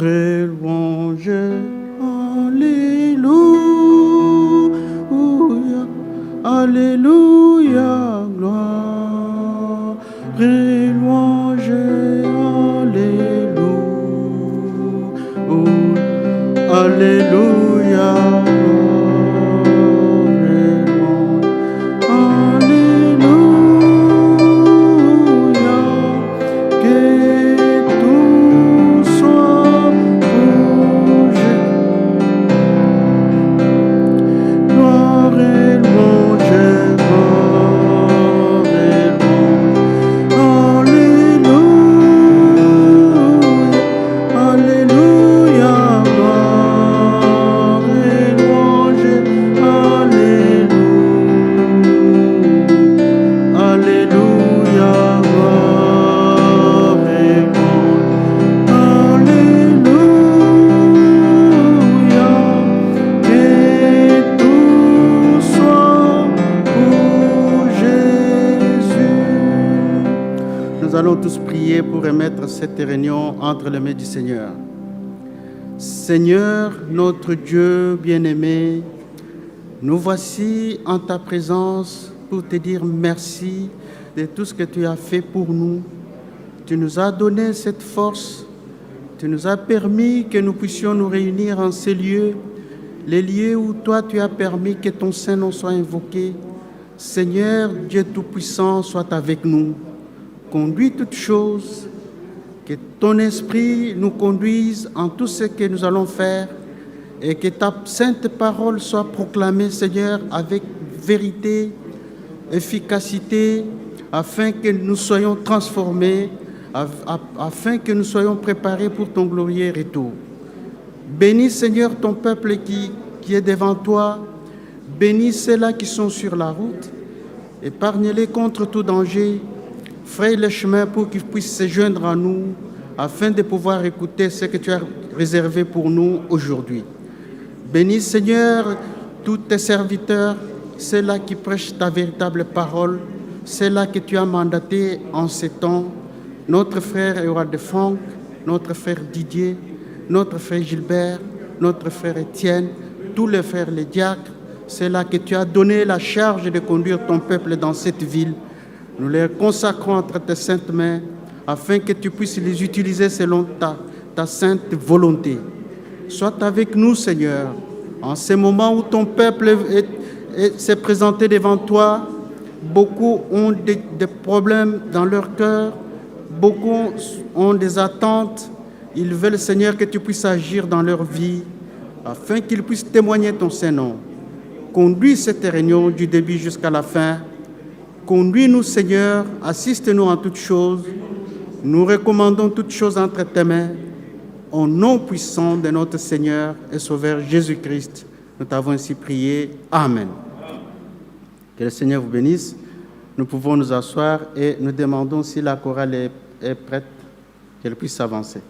et louange. Alléluia, Alléluia, gloire et louange. Alléluia, Alléluia. Nous allons tous prier pour remettre cette réunion entre les mains du Seigneur. Seigneur, notre Dieu bien-aimé, nous voici en ta présence pour te dire merci de tout ce que tu as fait pour nous. Tu nous as donné cette force, tu nous as permis que nous puissions nous réunir en ces lieux, les lieux où toi tu as permis que ton Saint-Nom soit invoqué. Seigneur, Dieu Tout-Puissant, soit avec nous. Conduis toutes choses, que ton esprit nous conduise en tout ce que nous allons faire et que ta sainte parole soit proclamée, Seigneur, avec vérité, efficacité, afin que nous soyons transformés, afin que nous soyons préparés pour ton glorieux retour. Bénis, Seigneur, ton peuple qui est devant toi. Bénis ceux-là qui sont sur la route. Épargne-les contre tout danger. Fraye le chemin pour qu'ils puissent se joindre à nous, afin de pouvoir écouter ce que tu as réservé pour nous aujourd'hui. Bénis, Seigneur, tous tes serviteurs, ceux-là qui prêchent ta véritable parole, ceux-là que tu as mandatés en ces temps, notre frère Howard de Franck, notre frère Didier, notre frère Gilbert, notre frère Étienne, tous les frères les diacres, ceux-là que tu as donné la charge de conduire ton peuple dans cette ville. Nous les consacrons entre tes saintes mains, afin que tu puisses les utiliser selon ta sainte volonté. Sois avec nous, Seigneur, en ces moments où ton peuple s'est présenté devant toi. Beaucoup ont des problèmes dans leur cœur, beaucoup ont des attentes. Ils veulent, Seigneur, que tu puisses agir dans leur vie, afin qu'ils puissent témoigner ton Saint-Nom. Conduis cette réunion du début jusqu'à la fin. Conduis-nous, Seigneur, assiste-nous en toutes choses. Nous recommandons toutes choses entre tes mains. Au nom puissant de notre Seigneur et Sauveur Jésus-Christ, nous t'avons ainsi prié. Amen. Que le Seigneur vous bénisse. Nous pouvons nous asseoir et nous demandons si la chorale est prête, qu'elle puisse s'avancer.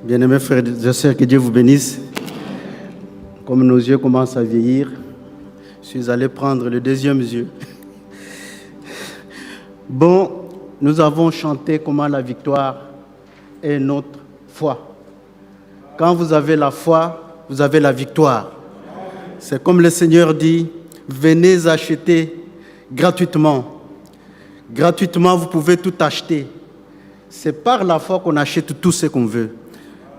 Bien-aimés frères et sœurs, que Dieu vous bénisse. Comme nos yeux commencent à vieillir, je suis allé prendre le deuxième yeux. Bon, nous avons chanté comment la victoire est notre foi. Quand vous avez la foi, vous avez la victoire. C'est comme le Seigneur dit, venez acheter gratuitement. Gratuitement, vous pouvez tout acheter. C'est par la foi qu'on achète tout ce qu'on veut.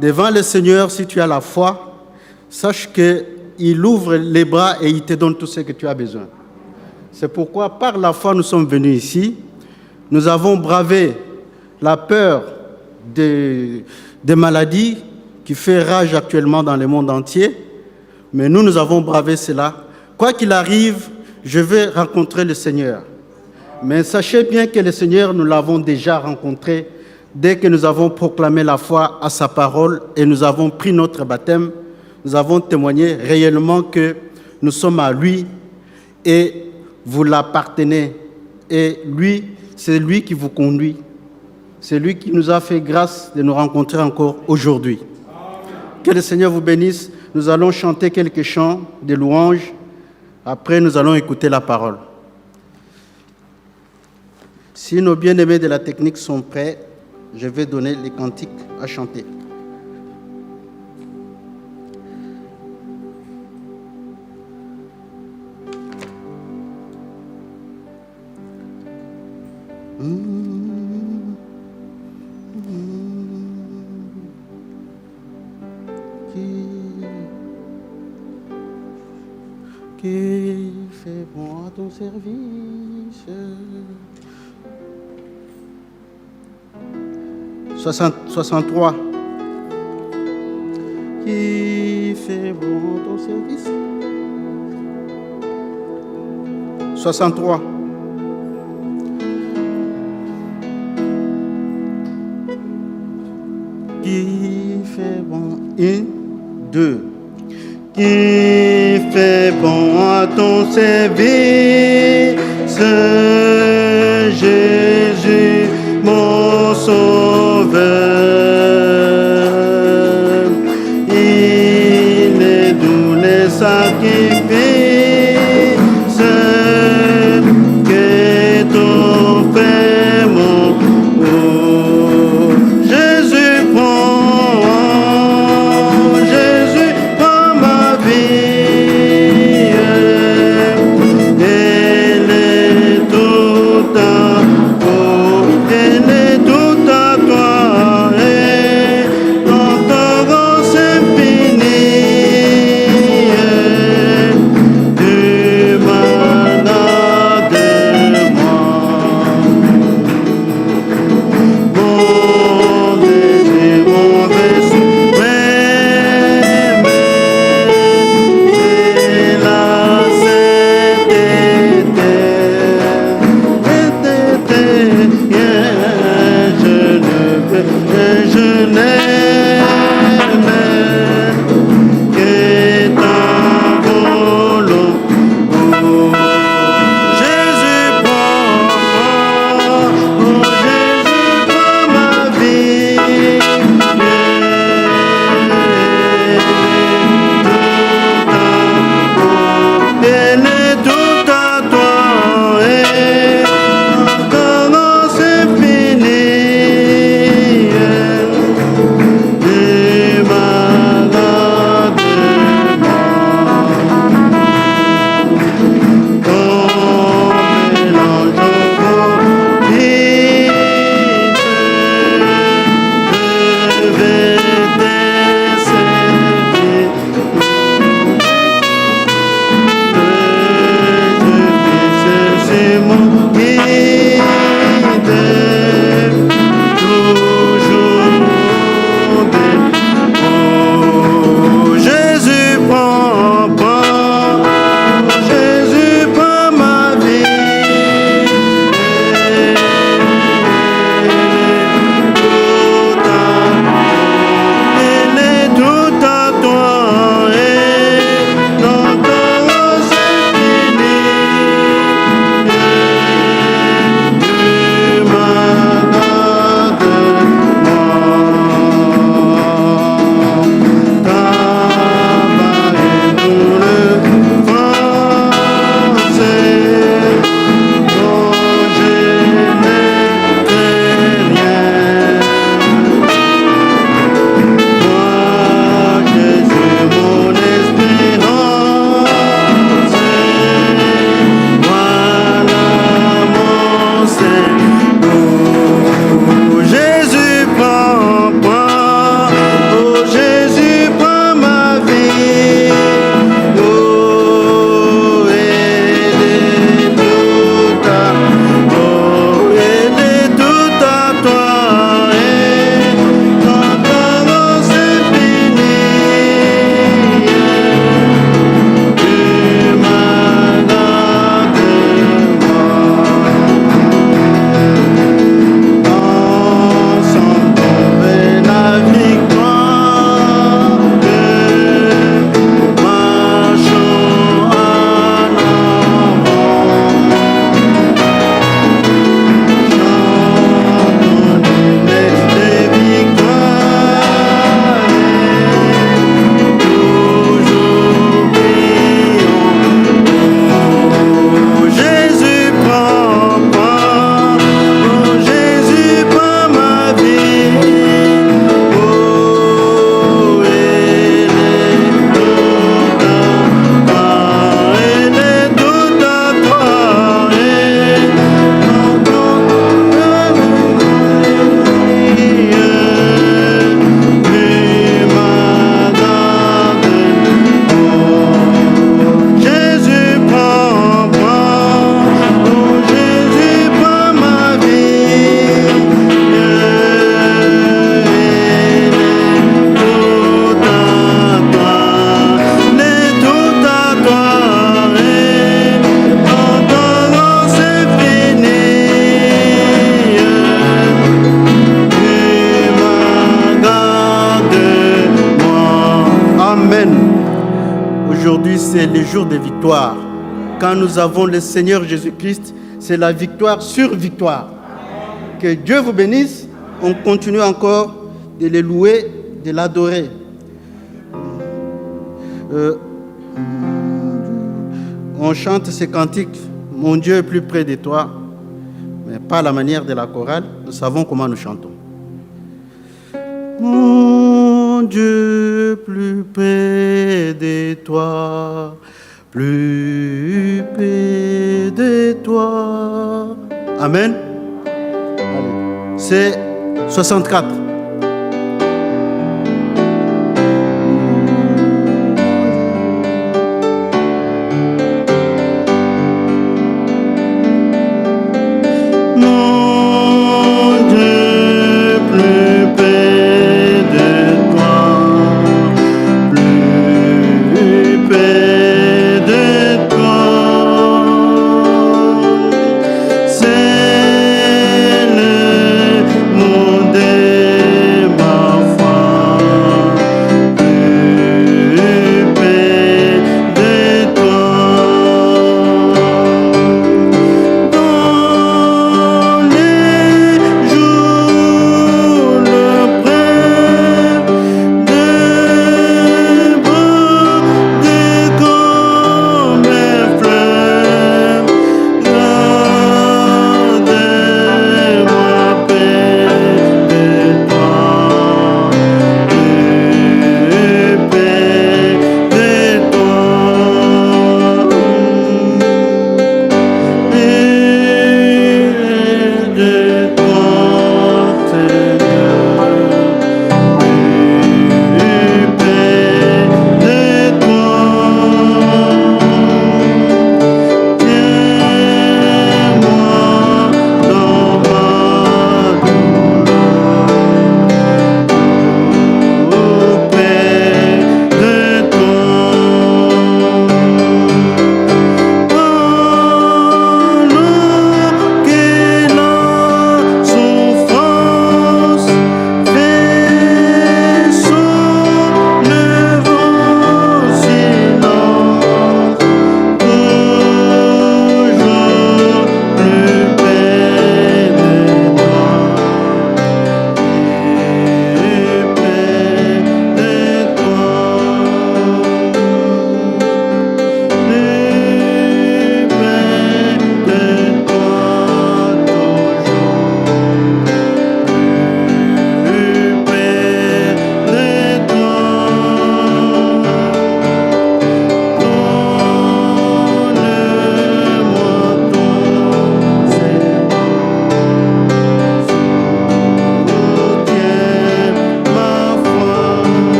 Devant le Seigneur, si tu as la foi, sache qu'il ouvre les bras et il te donne tout ce que tu as besoin. C'est pourquoi, par la foi, nous sommes venus ici. Nous avons bravé la peur des maladies qui fait rage actuellement dans le monde entier. Mais nous avons bravé cela. Quoi qu'il arrive, je vais rencontrer le Seigneur. Mais sachez bien que le Seigneur, nous l'avons déjà rencontré dès que nous avons proclamé la foi à sa parole et nous avons pris notre baptême. Nous avons témoigné réellement que nous sommes à lui et vous l'appartenez. Et lui, c'est lui qui vous conduit. C'est lui qui nous a fait grâce de nous rencontrer encore aujourd'hui. Que le Seigneur vous bénisse. Nous allons chanter quelques chants de louanges. Après, nous allons écouter la parole. Si nos bien-aimés de la technique sont prêts, je vais donner les cantiques à chanter. Qui fait bon à ton service. 63. Qui fait bon à ton service. 63. Qui fait bon. 1, 2. Qui fait bon à ton service, Jésus, mon sauveur. Il est doux les sacrifices que ton Père mon oh. Jésus prend ma vie, elle est tout. c'est le jour de victoire. Quand nous avons le Seigneur Jésus-Christ, c'est la victoire sur victoire. Que Dieu vous bénisse. On continue encore de le louer, de l'adorer. On chante ces cantiques. Mon Dieu est plus près de toi, mais pas à la manière de la chorale. Nous savons comment nous chantons. Mon Dieu plus près de toi, plus près de toi. Amen. Allez. C'est 64.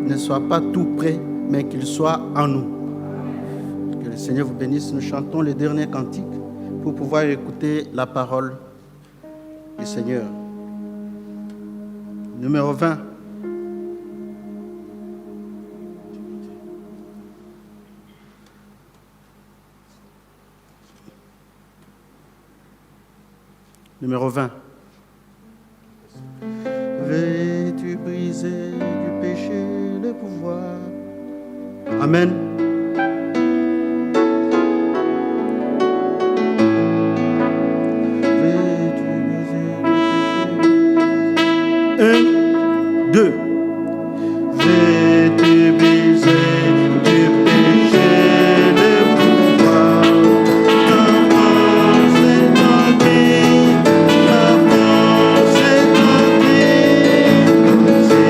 Ne soit pas tout près, mais qu'il soit en nous. Que le Seigneur vous bénisse. Nous chantons les derniers cantiques pour pouvoir écouter la parole du Seigneur. Numéro 20. Numéro 20. Veux-tu briser du péché le pouvoir? Amen. Veux-tu briser du péché? 1, 2. Veux-tu briser du péché le pouvoir? Ta force est en Christ, ta force est en Christ. Si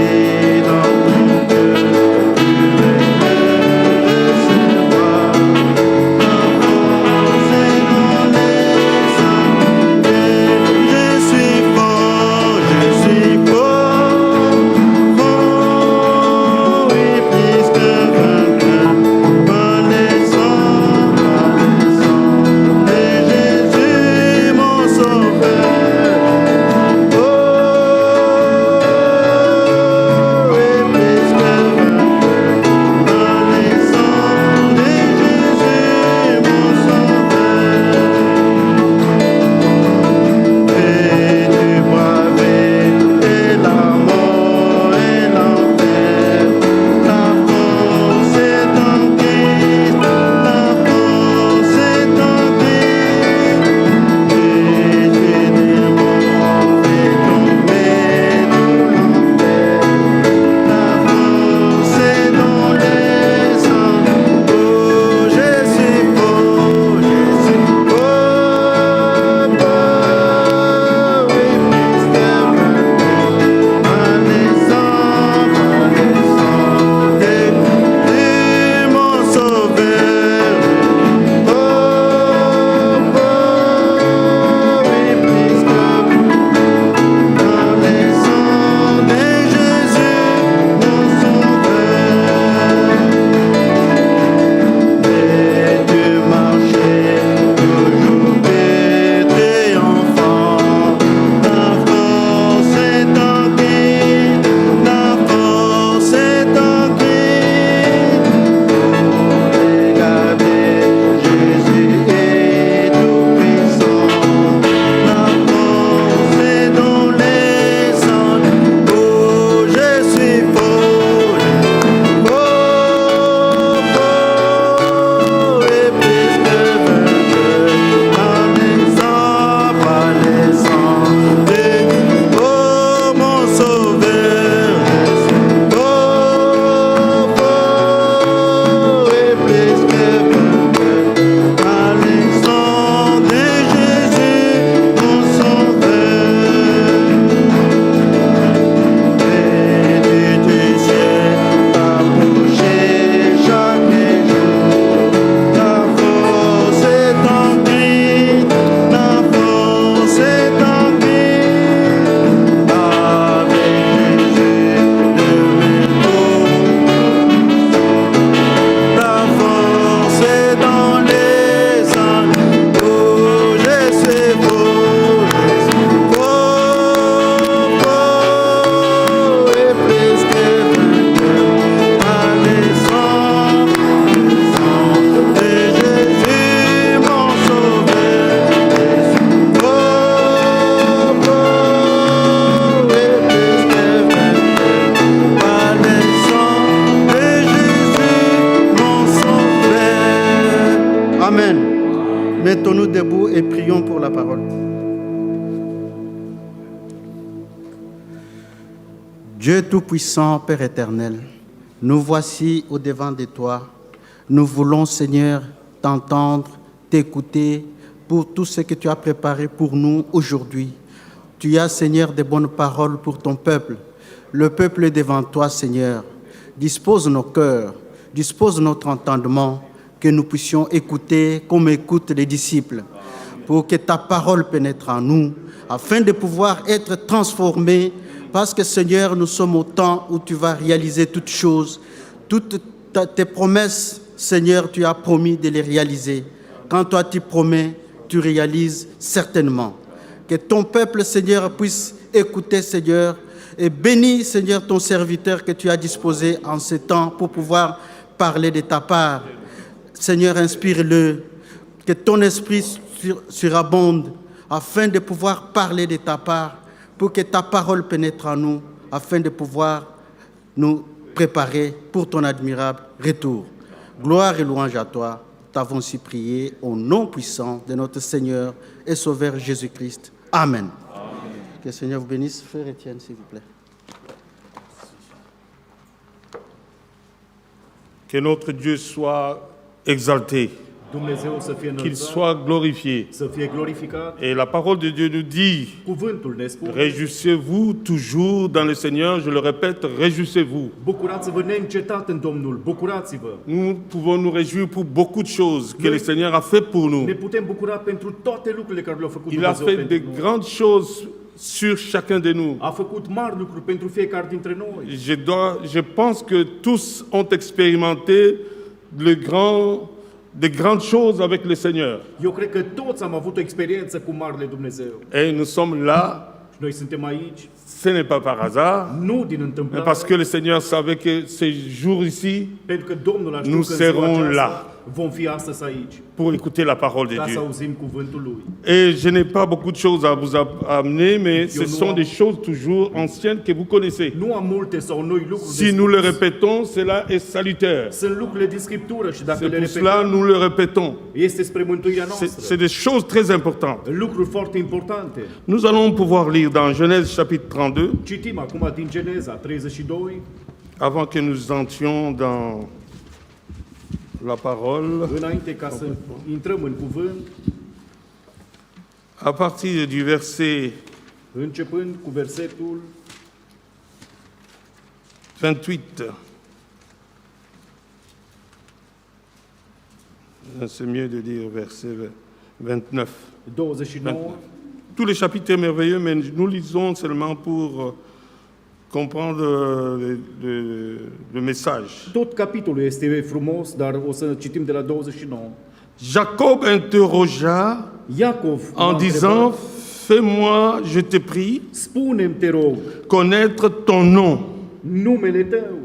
dans ton cœur tu veux le recevoir, ta force est dans les sangs. Je suis fort, je suis fort, fort et plus que vainqueur par les sangs de Jésus mon sauveur. Oh, et plus que vainqueur par les sangs de Jésus mon sauveur. Veux-tu braver la mort et l'enfer? La force est en Christ, la force est en Christ. Jésus démon fait tomber tout l'enfer. La force est dans les sangs. Oh, je suis fort, je suis fort, fort et plus que vainqueur par les sangs de Jésus mon sauveur. Oh, fort et plus que vainqueur par les sangs de Jésus mon sauveur. Veux-tu marcher toujours pété enfant? La force est en Christ, la force est en Christ. Regardez, Jésus est tout puissant. La force est dans les sangs. Oh, je suis fort, fort, fort et plus que vainqueur par les sangs de oh mon sauveur. Je suis fort, fort et plus que vainqueur par les sangs de Jésus mon sauveur. Veux-tu du ciel t'approcher chaque jour? La force est en Christ, la force est en Christ. Avec Jésus de mes la force est dans les sangs. Oh, je suis fort, fort et plus que vainqueur par les sangs de Jésus mon sauveur. Je suis fort, fort et plus que vainqueur par les sangs de Jésus mon sauveur. Amen. Mettons-nous debout et prions pour la parole. Dieu Tout-Puissant, Père éternel, nous voici au-devant de toi. Nous voulons, Seigneur, t'entendre, t'écouter pour tout ce que tu as préparé pour nous aujourd'hui. Tu as, Seigneur, de bonnes paroles pour ton peuple. Le peuple est devant toi, Seigneur. Dispose nos cœurs, dispose notre entendement, que nous puissions écouter comme écoutent les disciples, pour que ta parole pénètre en nous, afin de pouvoir être transformés, parce que, Seigneur, nous sommes au temps où tu vas réaliser toutes choses. Toutes tes promesses, Seigneur, tu as promis de les réaliser. Quand toi tu promets, tu réalises certainement. Que ton peuple, Seigneur, puisse écouter, Seigneur, et bénis, Seigneur, ton serviteur que tu as disposé en ce temps pour pouvoir parler de ta part. Seigneur, inspire-le, que ton esprit surabonde afin de pouvoir parler de ta part, pour que ta parole pénètre en nous, afin de pouvoir nous préparer pour ton admirable retour. Gloire et louange à toi. T'avons ainsi prié au nom puissant de notre Seigneur et Sauveur Jésus-Christ. Amen. Que le Seigneur vous bénisse. Frère Étienne, s'il vous plaît. Que notre Dieu soit exalté, Dumnezeu să fie qu'il înălțat, soit glorifié. să fie glorificat. Et la parole de Dieu nous dit, Cuvântul ne spune, réjouissez-vous toujours dans le Seigneur, je le répète, réjouissez-vous. bucurați-vă neîncetat în Domnul, bucurați-vă. Nous pouvons nous réjouir pour beaucoup de choses que le Seigneur a fait pour nous. Ne putem bucura pentru toate lucrurile care le-a făcut Il a Dumnezeu fait pentru de noi. grandes choses sur chacun de nous. A făcut mari lucruri pentru fiecare dintre noi. Je pense que tous ont expérimenté de grandes choses avec le Seigneur. Eu cred că toți am avut o experiență cu Marele Dumnezeu. Et nous sommes là, Și noi suntem aici, ce n'est pas par hasard, nu din mais întâmplare, parce que le Seigneur savait que ces jours ici, pentru că Domnul a știut nous că în ziua serons aceasta là. vom fi astăzi aici, pour écouter la parole de ca să Dieu. auzim cuvântul Lui. Et je n'ai pas beaucoup de choses à vous amener, mais ce sont des choses toujours anciennes que vous connaissez. Nu am multe sau noi lucruri de Si nous le spus. répétons, cela est salutaire. Sunt lucrurile din Scriptură și dacă C'est le pour cela repetăm, nous le répétons. este spre mântuirea C'est noastră. des choses très importantes. Lucruri foarte importante. Nous allons pouvoir lire dans Genèse chapitre 32, Citim acum din Geneza 32, avant que nous entrions dans la parole, înainte ca să intrăm în cuvânt, à partir du verset începând cu versetul 28. C'est mieux de dire verset 29. 29. Tous les chapitres sont merveilleux, mais nous lisons seulement pour comprendre le message. Tot capitolul este frumos, dar o să citim de la 29. Jacob interrogea Iacov en m-a disant, întrebat, fais-moi, je te prie, spune-mi, te rog, connaître ton nom. numele tău.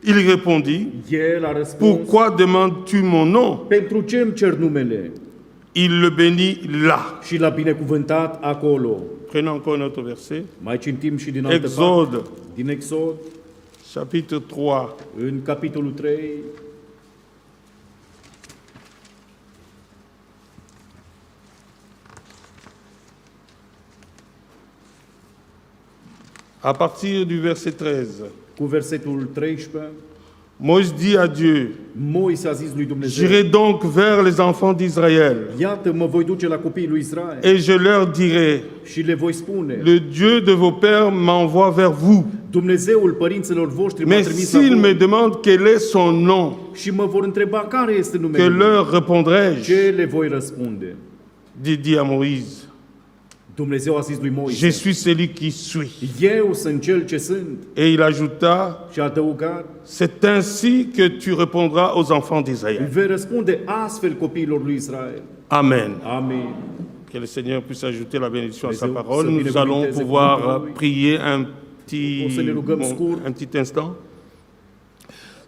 Il répondit, El a răspuns, pourquoi demandes-tu mon nom? pentru ce îmi cer numele? Il le bénit là. Și l-a binecuvântat acolo. Prenons encore un autre verset. Mai citim și din altă Exode, parte, din Exod, chapitre 3, în capitolul 3, à partir du verset 13. cu versetul 13, Moïse dit à Dieu, Moise a zis lui Dumnezeu, j'irai donc vers les enfants d'Israël iată, mă voi duce la copiii lui Israel et je leur dirai, și le voi spune, le Dieu de vos pères m'envoie vers vous. Dumnezeul părinților voștri m-a Mais trimis la s'ils me voi demandent quel est son nom, și mă vor întreba care este que numele lui. leur répondrai-je? Ce le voi răspunde? Dit à Moïse, Dumnezeu a zis lui je Moise, suis celui qui suis. eu sunt cel ce sunt. Et il ajouta, Și a adăugat, c'est ainsi que tu répondras aux enfants d'Israël. vei răspunde astfel copiilor lui Israel. Amen. Amin. Que le Seigneur puisse ajouter la bénédiction à sa Dumnezeu parole. să Nous allons binecuvânteze pouvoir cuvântul lui. prier O să ne rugăm scurt. un petit instant.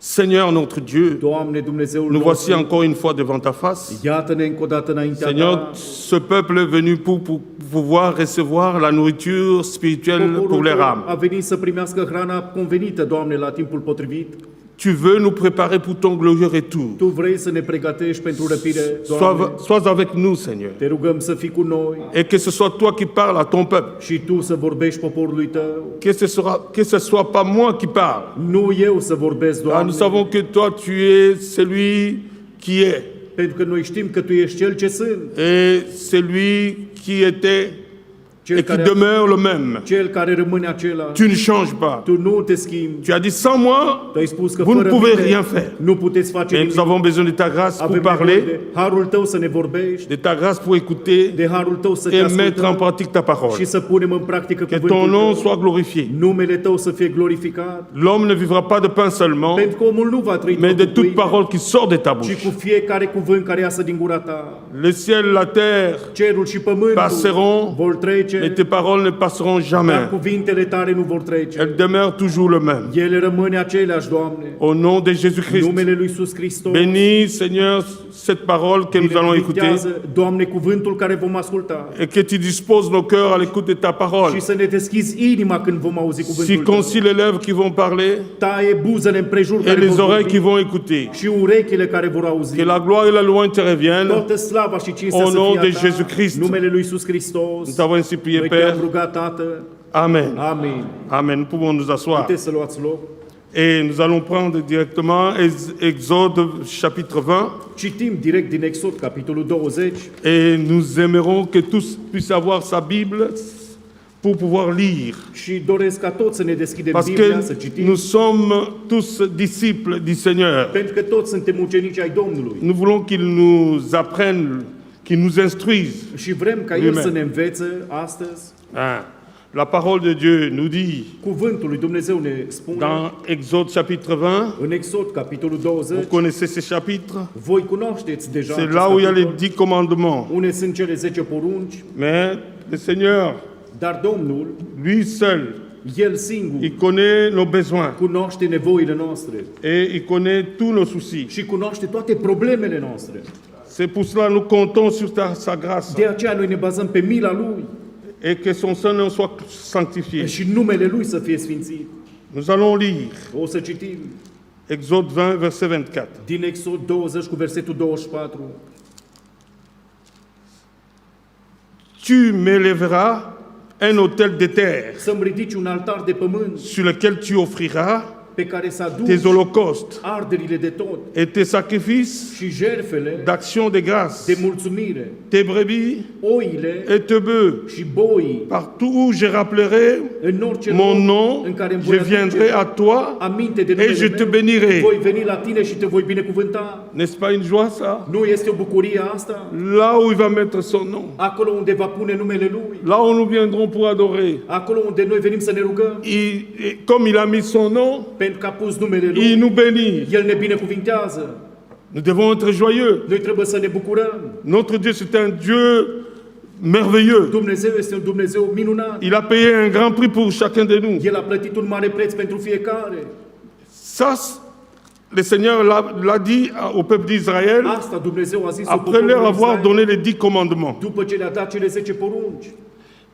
Seigneur notre Dieu, Doamne, Dumnezeul nous voici nostru, encore une fois devant ta face. iată-ne încă o dată înaintea Seigneur, ta. ce peuple est venu pour pouvoir recevoir la nourriture spirituelle pour Poporul les tău âmes. a venit să primească hrana convenită, Doamne, la timpul potrivit. Tu veux nous préparer pour ton glorieux retour. Tu vrei să ne pregătești pentru răpire, Doamne. Sois avec nous, Seigneur. Te rugăm să fii cu noi Et que ce soit toi qui parles à ton peuple. și Tu să vorbești poporului Tău. Que ce soit pas moi qui parle. Nu eu să vorbesc, Ah, Doamne, nous savons que toi, tu es celui qui est. pentru că noi știm că Tu ești Cel ce sunt, Et celui qui était Cel et qui care, demeure le même. Cel care rămâne acela. Tu ne changes pas. Tu nu te schimbi. Tu as dit sans moi, Tu ai spus că vous ne fără pouvez mine rien faire. nu puteți face Mais nous nimic. avons besoin de ta grâce pour Avem nevoie parler, de harul Tău să ne vorbești, de ta grâce pour écouter de harul Tău să te et mettre en ascultăm pratique ta parole. și să punem în practică Que cuvântul ton nom Tău. soit glorifié. Numele Tău să fie glorificat, L'homme ne vivra pas de pain seulement, pentru că omul nu va trăi mais de doar cu toute pâine, parole qui sort de ta ci bouche. cu fiecare cuvânt care iasă din gura Ta. Le ciel, la terre Cerul și pământul passeront, vor trece, Mais tes paroles ne passeront jamais. dar cuvintele tale nu vor Elles trece. demeurent toujours le même. Ele rămâne aceleași, Doamne. Au nom de În Jésus-Christ, numele lui Iisus Hristos. bénis, Seigneur, cette parole que nous allons écouter Binecuvintează, Doamne, cuvântul care vom asculta. et que tu disposes nos cœurs à l'écoute de ta parole. Și să ne deschizi inima când vom auzi cuvântul tău. Circoncis les lèvres qui vont parler Taie buzele împrejur et care les vor oreilles qui vorbi vont écouter. și urechile care vor auzi. Que la gloire et la louange te reviennent. Toată slava și cinstea Au să nom fie de a ta. Jésus-Christ. Numele lui Iisus Hristos. Nous t'avons ainsi prié, Noi te-am Père. rugat, Tată. Amen. Amin. Amen. Nous pouvons nous asseoir. Puteți să luați loc. Et nous allons prendre directement Exode chapitre 20. Citim direct din Exod, capitolul 20. Et nous aimerons que tous puissent avoir sa Bible pour pouvoir lire. Și doresc ca toți să ne deschidem Parce Biblia, să que citim. nous sommes tous disciples du Seigneur. Pentru că toți suntem ucenici ai Domnului. Nous voulons qu'il nous apprenne, qu'il nous instruise. Și vrem ca El Amen. să ne învețe astăzi. Hein. La parole de Dieu nous dit Cuvântul lui Dumnezeu ne spune dans Exode chapitre 20, în Exod, capitolul vous 20, connaissez ces chapitres, voi cunoașteți deja c'est acest là où il y a les capitol, 10 commandements. unde sunt cele 10 porunci, Mais le Seigneur, dar Domnul, lui seul, El singur, il connaît nos besoins cunoaște nevoile noastre et il connaît tous nos soucis. și cunoaște toate problemele noastre. C'est pour cela que nous comptons sur sa grâce De aceea noi ne bazăm pe mila Lui et que son sang ne soit sanctifié. și numele Lui să fie sfințit. Nous allons lire O să citim Exode 20, verset 24. din Exod 20 cu versetul 24. Tu m'élèveras un autel de terre Să-mi ridici un altar de pământ sur lequel tu offriras pe care să aduci tes holocaustes arderile de tot et tes sacrifices și jertfele d'action de grâce, de mulțumire, tes brebis oile et tes bœufs. și boii. Partout où je rappellerai În orice mon loc nom, în care îmi je voi viendrai à toi aminte de et numele je te meu, bénirai. voi veni la tine și te voi binecuvânta. N'est-ce pas une joie ça? Nu este o bucurie asta? Là où il va mettre son nom, Acolo unde va pune numele Lui, là où nous viendrons pour adorer. acolo unde noi venim să ne rugăm, Comme il a mis son nom, pentru că a pus numele il Lui, nous bénit. El ne binecuvintează. Nous devons être joyeux. Noi trebuie să ne bucurăm. Notre Dieu, c'est un Dieu merveilleux. Dumnezeu este un Dumnezeu minunat. Il a payé un grand prix pour chacun de nous. El a plătit un mare preț pentru fiecare. Ça, le Seigneur l'a dit au peuple d'Israël Asta Dumnezeu a zis après leur avoir donné les 10 commandements. după ce le-a dat cele 10 porunci.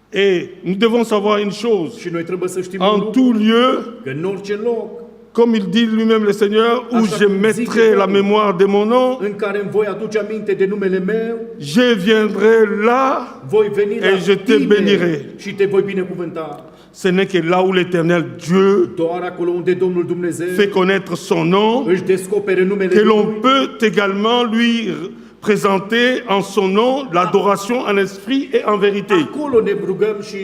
Et nous devons savoir une chose. Și noi trebuie să știm un En lucru, tout lieu, că în orice loc comme il dit lui-même le Seigneur, où Așa je cum zice mettrai la Domnul, mémoire de mon nom, în care îmi voi aduce aminte de numele meu, je viendrai là. voi veni la Et je te tine bénirai. și te voi binecuvânta. Ce n'est que là où l'Éternel Dieu Doar acolo unde Domnul Dumnezeu fait connaître son nom, își descopere numele que l'on Lui, peut également lui présenter en son nom l'adoration en esprit et en vérité. acolo ne rugăm și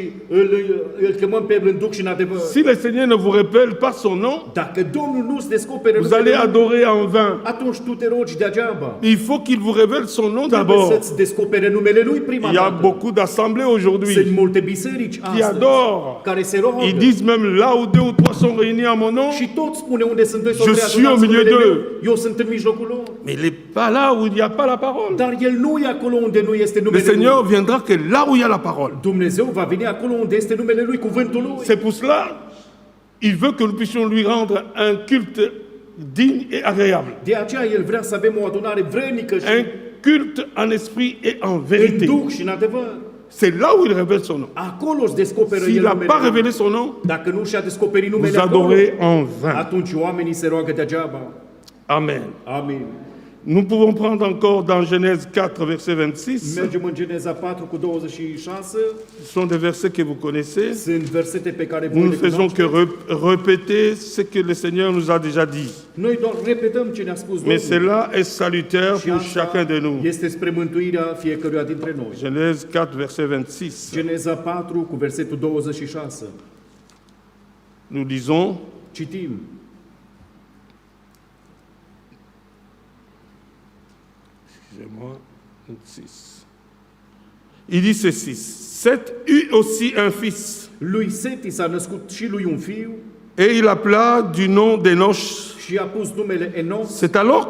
îl chemăm pe El în duc și în adevăr. Si le Seigneur ne vous révèle pas son nom, Dacă Domnul nu-ți descopere vous allez numele Lui, adorer en vain. atunci tu te rogi degeaba. Il faut qu'il vous révèle son nom Trebuie d'abord. să-ți descopere numele Lui prima Il y a dată. beaucoup d'assemblées Sunt aujourd'hui multe biserici qui astăzi adorent. care se roagă Ils disent même là où 2 ou 3 sont réunis en mon nom, și toți spune unde sunt doi sau Je trei suis adunați au milieu numele d'eux. meu, eu sunt în mijlocul lor. mais il n'est pas là où il n'y a pas la parole. Dar El nu e acolo unde nu este Le numele Seigneur Lui. viendra que là où il y a la parole. Dumnezeu va veni acolo unde este numele Lui, cuvântul Lui. C'est pour cela il veut que nous puissions lui rendre un culte digne et agréable. De aceea El vrea să avem o adunare vrednică și Un culte en esprit et en în vérité. duh și în adevăr. C'est là où il révèle son nom. Acolo își descoperă S'il El n'a numele pas Lui. révélé son nom, Dacă nu și-a descoperit numele vous acolo, adorez en vain. atunci oamenii se roagă degeaba. Amen. Amin. Nous pouvons prendre encore dans Genèse 4, verset 26. Mergem în Geneza 4 cu 26. Ce sont des versets que vous connaissez. Sunt versete pe care voi Nous le ne faisons que cunoașteți. répéter ce que le Seigneur nous a déjà dit. Noi doar repetăm ce ne-a spus Mais Domnul. cela est salutaire Și pour asta chacun de nous. este spre mântuirea fiecăruia dintre noi. Genèse 4, verset 26. Geneza 4 cu versetul 26. Nous lisons: Citim. Excusez-moi, 26. Il dit ceci: Seth eut aussi un fils, Lui Seti s-a născut și lui un fiu et il appela du nom d'Enoch. și i-a pus numele Enos. C'est alors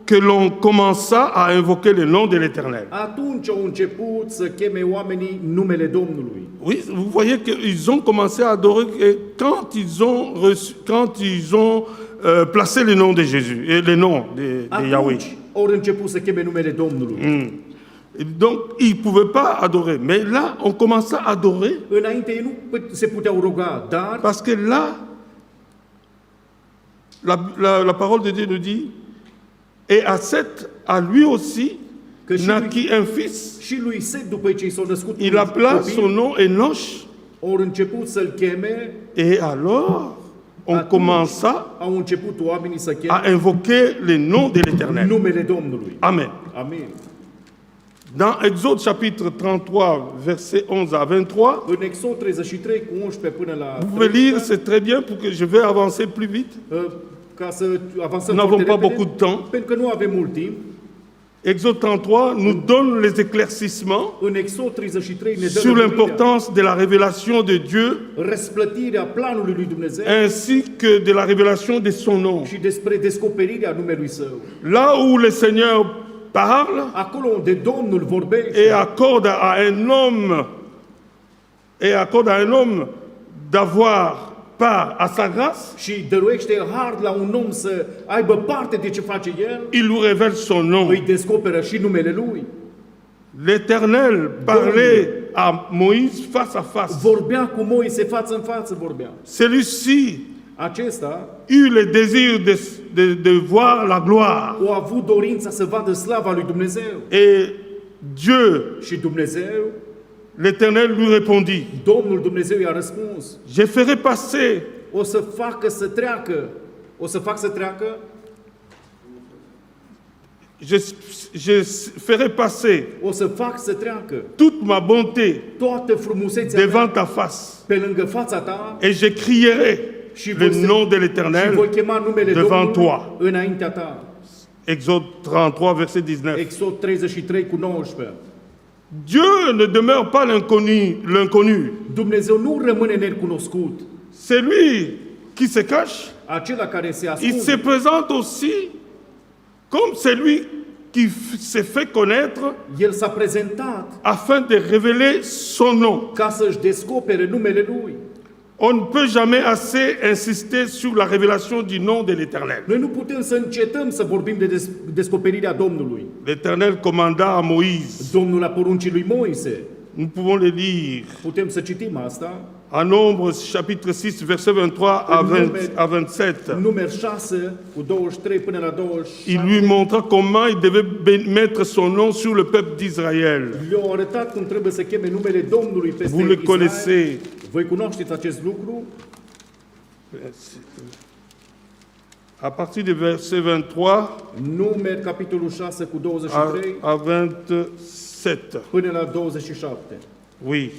que l'on commença à invoquer le nom de l'Éternel. Atunci au început să cheme oamenii numele Domnului. Oui, vous voyez qu'ils ont commencé à adorer quand ils ont placé le nom de Jésus, et le nom de Yahweh. Atunci au început să cheme numele Domnului. Et donc, ils ne pouvaient pas adorer. Mais là, on commença à adorer Înainte ei nu se puteau ruga, dar parce que là, la parole de Dieu nous dit, et à lui aussi Que și naquit un fils. și lui Set, după ce i s-a născut Il appela son nom Enoch. au început să-l cheme, Et alors, on commença au început oamenii să à cheme invoquer le nom de l'Éternel. numele Domnului. Amen. Amin. Dans Exode chapitre 33, versets 11 à 23, În Exod 33 cu 11 până la vous pouvez lire, 30, c'est très bien pour que je vais avancer plus vite. ca să avansăm Nous n'avons foarte pas repede, beaucoup de temps. pentru că nu avem mult timp. Exode 33 nous donne les éclaircissements În Exod 33 ne dă sur lămurirea, l'importance de la révélation de Dieu răsplătirea planului lui Dumnezeu ainsi que de la révélation de son nom. și despre descoperirea numelui Său. Là où le Seigneur parle Acolo unde Domnul vorbește et accorde à un homme d'avoir part à sa grâce, și dăruiește har la un om să aibă parte de ce face el, il lui révèle son nom. îi descoperă și numele lui. L'Éternel parlait à Moïse face à face. Vorbea cu Moise față în față, vorbea. Celui-ci Acesta eut le désir de voir la gloire. a avut dorința să vadă slava lui Dumnezeu. Et Dieu, Și Dumnezeu, l'Éternel lui répondit, Domnul Dumnezeu i-a răspuns, je ferai passer o să fac să treacă, je ferai passer o să fac să treacă toute ma bonté toată frumusețea devant mea ta face pe lângă fața ta et je crierai le nom de și l'Éternel voi chema numele devant Domnului toi. înaintea ta. Exode 33, verset 19. Exod 33 cu 19. Dieu ne demeure pas l'inconnu. Dumnezeu nu rămâne necunoscut. C'est lui qui se cache. Acela care se Il se ascunde, présente aussi comme celui qui se fait connaître el s-a prezentat afin de révéler son nom. ca să-și descopere numele lui. On ne peut jamais assez insister sur la révélation du nom de l'Éternel. Noi nu putem să încetăm să vorbim de descoperirea Domnului. L'Éternel commanda à Moïse. Domnul a poruncit lui Moise. Nous pouvons le lire. Putem să citim asta. En Nombres, chapitre 6, verset 23 à 27. Numer 6, cu 23 până la Il 27. lui montra comment il devait mettre son nom sur le peuple d'Israël. Le-a arătat cum trebuie să cheme numele Domnului peste Vous le Israel. connaissez. Voi cunoașteți acest lucru? À partir du verset 23 Numer, capitolul 6, cu 23 à 27. până la 27. Oui.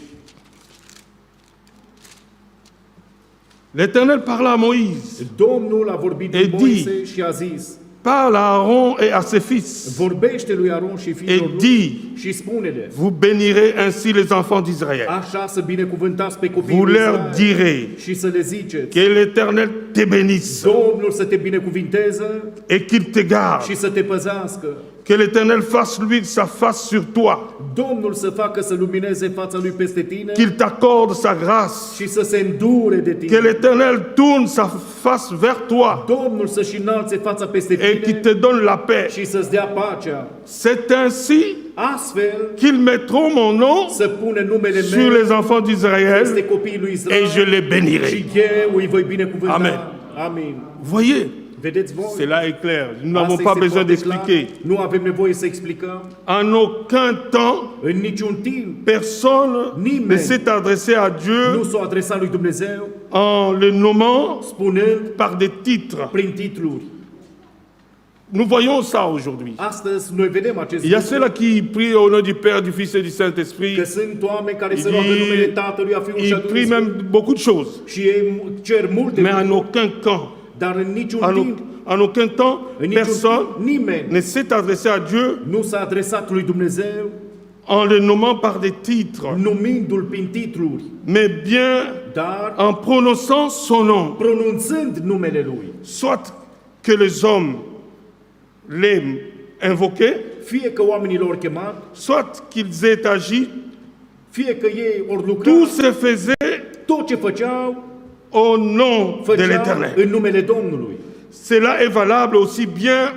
L'Éternel parla à Moïse. Domnul a vorbit Et lui Moise și a zis, Parle à Aaron et à ses fils. vorbește lui Aron și fiilor Et lui dis, și spune-le, vous bénirez ainsi les enfants d'Israël. așa să binecuvântați pe copiii Vous lui leur Israel direz și să le ziceți, que l'Éternel te bénisse Domnul să te binecuvinteze et qu'il te garde. și să te păzească. Que l'Éternel fasse lui sa face sur toi. Domnul să facă să lumineze fața lui peste tine Qu'il t'accorde sa grâce. și să se îndure de Que tine. l'Éternel tourne sa face vers toi Domnul să-și înalțe fața peste et qu'il tine te donne la paix. și să-ți dea pacea. C'est ainsi Astfel qu'ils mettront mon nom să pune numele sur meu les enfants d'Israël peste copiii lui et Israel je les bénirai. și eu îi voi binecuvânta. Amen. Amin. Voyez, Vedeți voi? cela est clair. Nous n'avons Asta pas este besoin foarte clar. d'expliquer. Nu avem nevoie să explicăm. En aucun temps, În niciun timp personne Nimeni ne s'est adressé à nu Dieu s-a adresat lui Dumnezeu en le nommant spunând par des titres. prin titluri. Nous voyons ça aujourd'hui. Astăzi noi vedem acest Il y a lucru, ceux-là qui prient au nom du Père, du Fils et du Saint-Esprit. că sunt oameni care se Ils, roagă în numele Tatălui, a Fiului și a ils Duhului prient Sfânt même beaucoup de choses. și ei cer multe Mais en lucruri, aucun camp, dar în niciun en, timp, en aucun temps, în niciun personne timp, nimeni ne s'est adressé à Dieu nu s-a adresat lui Dumnezeu en le nommant par des titres, numindu-L prin titluri, mais bien dar en prononçant son nom. pronunțând numele Lui. Soit que les hommes les invoqués, fie că oamenii l-au chemat, soit qu'ils aient agi, fie că ei ori lucrat, tout se faisait tot ce făceau, au nom de făceau l'Éternel. în numele Domnului. Cela est valable aussi bien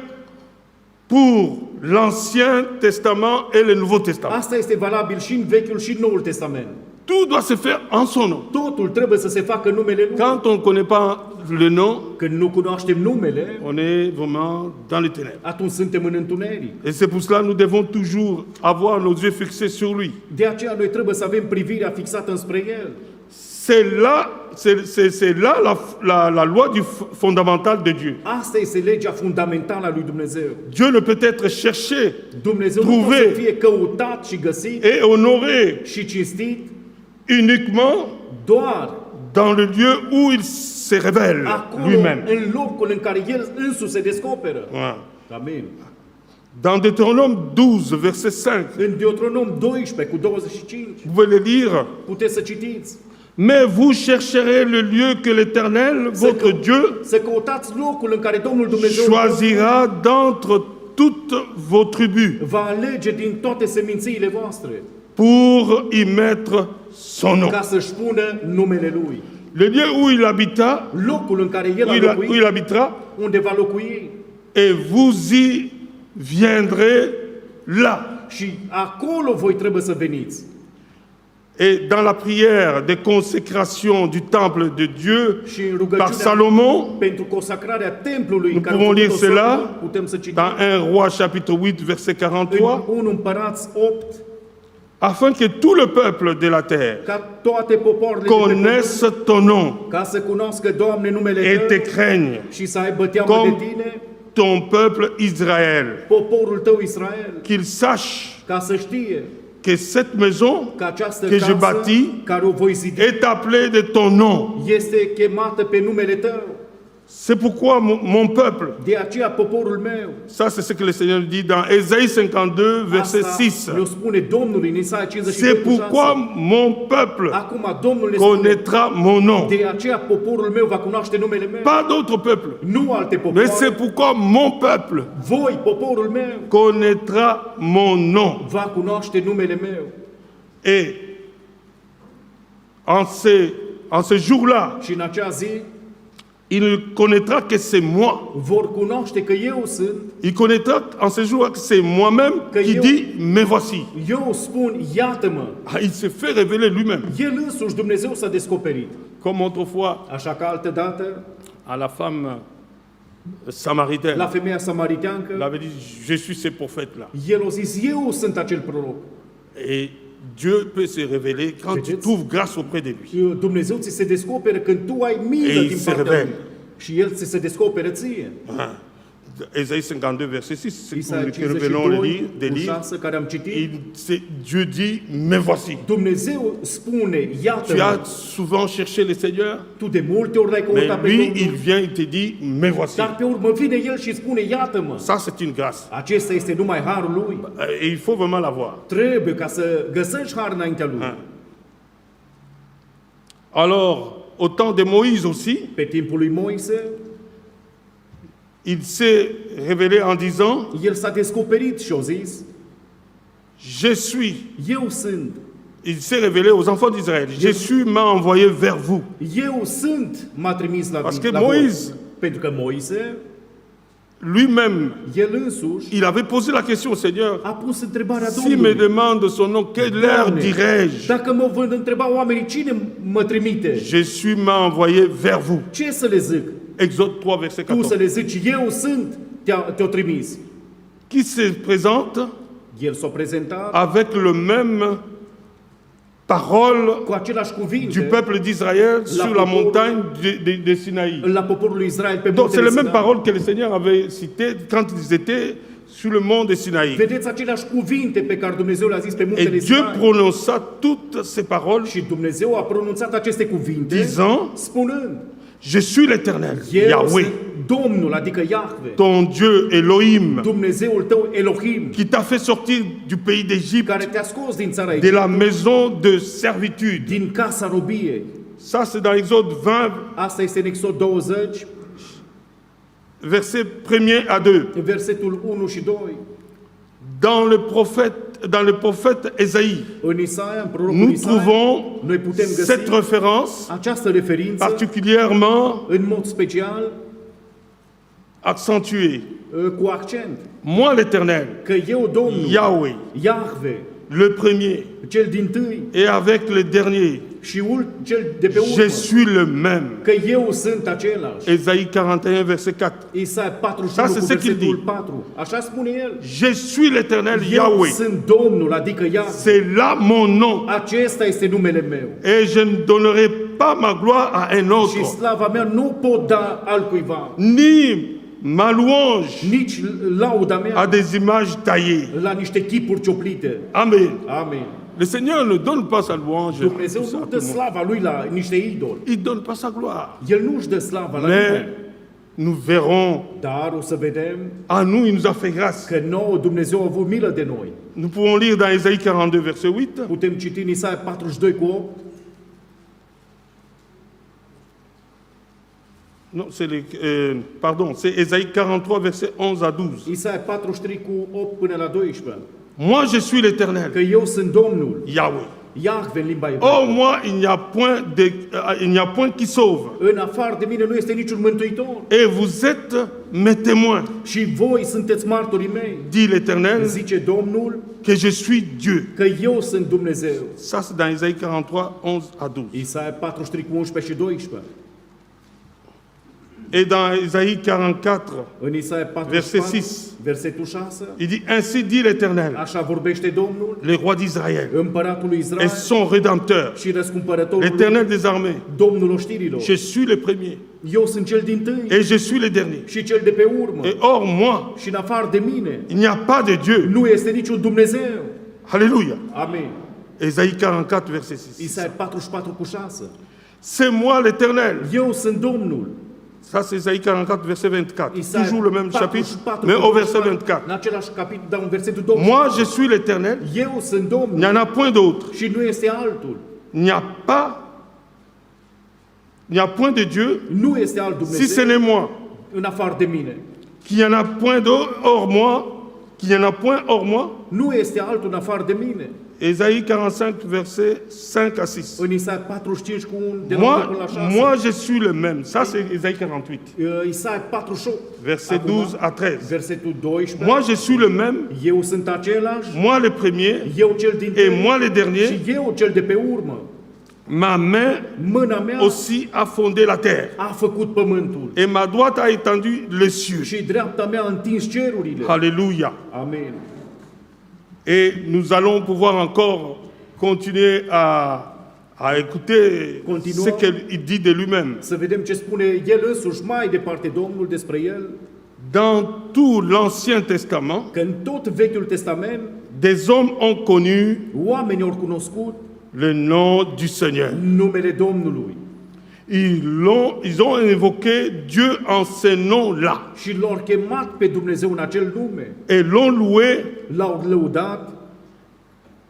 pour l'Ancien Testament et le Nouveau Testament. Asta este valabil și în Vechiul și în Noul Testament. Tout doit se faire en son nom. Totul trebuie să se facă în numele Lui. Quand on ne connaît pas le nom, Când nu cunoaștem numele, on est vraiment dans les ténèbres. atunci suntem în întuneric. Et c'est pour cela que nous devons toujours avoir nos yeux fixés sur lui. De aceea noi trebuie să avem privirea fixată înspre El. C'est là la loi fondamentale de Dieu. Asta este legea fundamentală a lui Dumnezeu. Dieu ne peut être cherché Dumnezeu nu Trouvé. poate să fie căutat și găsit et honoré și cinstit uniquement doar dans le lieu où il se révèle acolo, lui-même. în locul în care El însuși se descoperă. Voilà. Amin. Dans Deutéronome 12, verset 5, În Deuteronom 12 cu 25 vous pouvez le lire. puteți să citiți. Mais vous chercherez le lieu que l'Éternel, votre Dieu, Să căutați locul în care Domnul Dumnezeu choisira d'entre toutes vos tribus va alege din toate semințiile voastre pour y mettre son nom. ca să-și pună numele Lui. Le lieu où il habita, Locul în care El a où locuit, il habitera, unde va locui et vous y viendrez là. și acolo voi trebuie să veniți. Et dans la prière de consécration du temple de Dieu Și în par rugăciunea Salomon, pentru consacrarea templului nous care a pouvons lire făcut-o cela Solomon, putem să citim dans 1 Roi chapitre 8 verset în 43, 1 Împărați 8, afin que tout le peuple de la terre ca toate popoarele de pe pământ, connaisse ton nom ca să cunoască, Doamne, numele et te Tău craignent, și să aibă teamă comme de Tine, ton peuple Israël, poporul Tău Israel, qu'il sache ca să știe que cette maison că această que je casă bâtis care o voi zidi est appelée de ton nom. este chemată pe numele Tău. C'est pourquoi mon peuple, De aceea poporul meu, ça c'est ce que le Seigneur dit dans Ésaïe 52 verset asta 6. ne-o spune Domnul în Isaia C'est 52 cu 6. pourquoi mon peuple Acum Domnul ne spune, connaîtra mon nom. de aceea poporul meu va cunoaște numele meu. Pas d'autres peuples. Nu alte Mais popoare. c'est pourquoi mon peuple Voi, poporul meu, connaîtra mon nom. va cunoaște numele meu. Et en ce jour-là, Și în acea zi il ne connaîtra que c'est moi. vor cunoaște că eu sunt, Il connaîtra en ce jour-là que c'est moi-même qui dis, me voici. eu spun, iată-mă. Ah, il se fait révéler lui-même. El însuși, Dumnezeu, s-a descoperit. Comme autrefois Așa că altă dată, à la femme samaritaine. la femeia samariteancă, Il avait dit, je suis ce prophète-là. el a zis, eu sunt acel proroc. Et Dieu peut se révéler quand tu Vedeți? trouves grâce auprès de lui. Și Dumnezeu ți se descoperă când tu ai milă Ei din se partea revele. Lui. Și El ți se descoperă ție. Ah. Ésaïe 52, verset 6, c'est Isaia pour que nous venons de 52, lire. 6, care am citit, Dieu dit, me voici. Dumnezeu spune, Tu iată-mă. as souvent cherché le Seigneur, Tu de multe ori l-ai mais căutat pe lui, Domnul, il vient, il te dit, me voici. dar pe urmă vine El și spune, iată-mă. Ça, c'est une grâce. Acesta este numai harul Lui. Et il faut vraiment l'avoir. Trebuie ca să găsești har înaintea Lui. Ah. Alors, au temps de Moïse aussi, Pe timpul lui Moise, il s'est révélé en disant, El s-a descoperit și a zis, je suis. eu sunt. Il s'est révélé aux enfants d'Israël. Jésus m'a envoyé vers vous. Eu sunt, m-a trimis la, Parce que la Moïse, voi. Pentru că Moise, lui-même, el însuși, il avait posé la question au Seigneur, a pus întrebarea s'il me Domnului. demande son nom, quelle heure Doamne, dirais-je? dacă mă vând întreba oamenii cine mă trimite, Jésus m'a envoyé vers vous. ce să le zic? Exode 3, verset Tu să 14. le zici, eu sunt, te-o trimis. Qui se présente El s-a prezentat avec le même parole cu același du cuvinte peuple d'Israël sur la montagne de Sinaï. la poporul lui Israel pe Donc c'est muntele les mêmes Sinai. paroles que le Seigneur avait citées quand ils étaient sur le mont de Sinaï. Vedeți aceleași cuvinte pe care Dumnezeu le-a zis pe Et muntele Dieu Sinai. prononça toutes ces paroles, Și Dumnezeu a pronunțat aceste cuvinte disant, spunând, je suis l'Éternel, eu Yahweh, sunt Domnul, adică Iahve, ton Dieu Elohim, Dumnezeul tău Elohim, qui t'a fait sortir du pays d'Égypte, care te-a scos din țara de Egipt, la maison de servitude. din casa robiei. Ça, c'est dans Exode 20, Asta este în Exod 20, versets 1er à 2. Versetul 1 și 2. Dans le prophète Ésaïe, În Isaia, în prorocul nous Isaia, trouvons noi putem găsi cette référence această referință particulièrement în mod special accentuée. cu accent. Moi l'Éternel, Că eu, Domnul, Yahweh, Iahve, le premier, cel dintâi et avec le dernier, și cel de pe urmă, je suis le même. că eu sunt același. Ésaïe 41, verset 4. Isaia 41 Ça, c'est cu ce qu'il versetul dit. 4. Așa spune el. Je suis l'Éternel Eu Yahweh. sunt Domnul, adică Iahve. C'est là mon nom. Acesta este numele meu. Et je ne donnerai pas ma gloire à un Și autre, slava mea nu pot da altcuiva, ni ma louange nici lauda à mea des images taillées. la niște chipuri cioplite. Amen. Amin. Le Seigneur ne donne pas sa louange Dumnezeu tout ça, nu à dă tout le monde. slava lui la niște idoli. Il ne donne pas sa gloire. El nu își dă slava la Mais nimeni. nous verrons, Dar o să vedem à nous, il nous a fait grâce. că nouă Dumnezeu a avut milă de noi. Nous pouvons lire dans Ésaïe 42, verset 8. Putem citi în Isaia 42 cu 8. Non, c'est Ésaïe 43, verset 11 à 12. Isaia 43 cu 8 până la 12. Moi, je suis l'Éternel, Că eu sunt Domnul, Yahweh. Iahve în limba Oh, ebraică. moi, il n'y a point qui sauve. În afară de mine nu este niciun mântuitor. Et vous êtes mes témoins, Și voi sunteți martorii mei, dit l'Éternel, zice Domnul, que je suis Dieu. că eu sunt Dumnezeu. Ça, c'est dans Ésaïe 43, 11 à 12. Isaia 43 cu 11 și 12. Et dans Ésaïe 44, În Isaia 44, Verset 6. versetul 6, il dit, ainsi dit l'Éternel, așa vorbește Domnul, le roi d'Israël, împăratul lui et Israel son rédempteur, și răscumpărătorul lui, l'Éternel des armées. Domnul oștirilor. Je suis le premier, Eu sunt cel dintâi et je suis le dernier. și cel de pe urmă. Et or, moi, Și în afară de mine il n'y a pas de Dieu. nu este niciun Dumnezeu. Alléluia. Amin. Ésaïe 44, verset 6. Isaia 44 cu 6. C'est moi l'Éternel. Eu sunt Domnul. Ça, c'est Ésaïe 44, verset 24. Isaia Toujours le même chapitre, 44 mais cu au verset 24. 24. În același capitol, dar în versetul 20. Moi, je suis l'Éternel. Eu sunt Il Domnul n'y en a point d'autre. și nu este altul. Il n'y a point de Dieu Nu este alt si ce Dumnezeu n'est moi. în afară de mine. Qu'il n'y en a point hors moi. Qu'il n'y en a point hors moi. Nu este altul în afară de mine. Ésaïe 45, verset 5 à 6. În Isaia 45 cu 1 de la 1 până la 6. Moi, je suis le même. Ça, c'est Ésaïe 48, Isaia 48, verset Acum, 12 à 13. versetul 12. Moi, je suis le même. Eu sunt același, Moi, le premier. eu cel din Et moi, le dernier. și eu cel de pe urmă. Ma main Mâna mea aussi a fondé la terre. a făcut pământul Et ma droite a étendu les cieux. și dreapta mea a întins cerurile. Alléluia. Amin. Et nous allons pouvoir encore continuer à écouter Continuons. ce qu'il dit de lui-même. Să vedem ce spune el însuși mai departe Domnul despre el, Dans tout l'Ancien Testament, că în tot Vechiul Testament des hommes ont connu oamenii au cunoscut le nom du Seigneur. numele Domnului Ils ont évoqué Dieu en ce nom-là și l-au chemat pe Dumnezeu în acel nume. et l'ont loué L-au lăudat,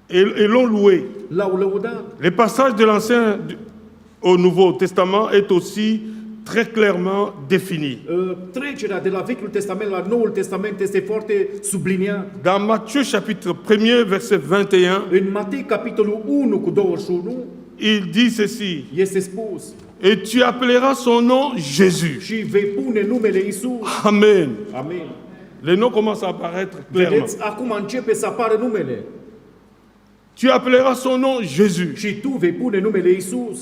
et l'ont loué. l-au lăudat. Le passage de l'Ancien au Nouveau Testament est aussi très clairement défini. Trecerea de la Vechiul Testament la Noul Testament este foarte subliniat. Dans Matthieu chapitre 1er, verset 21, În Matei, capitolul 1 cu 21, il dit ceci: este spus: et tu appelleras son nom Jésus. și vei pune numele Iisus. Amen. Amin. Les noms commencent à apparaître clairement. Vedeți, acum începe să apară numele. Tu appelleras son nom Jésus. Și tu vei pune numele Iisus.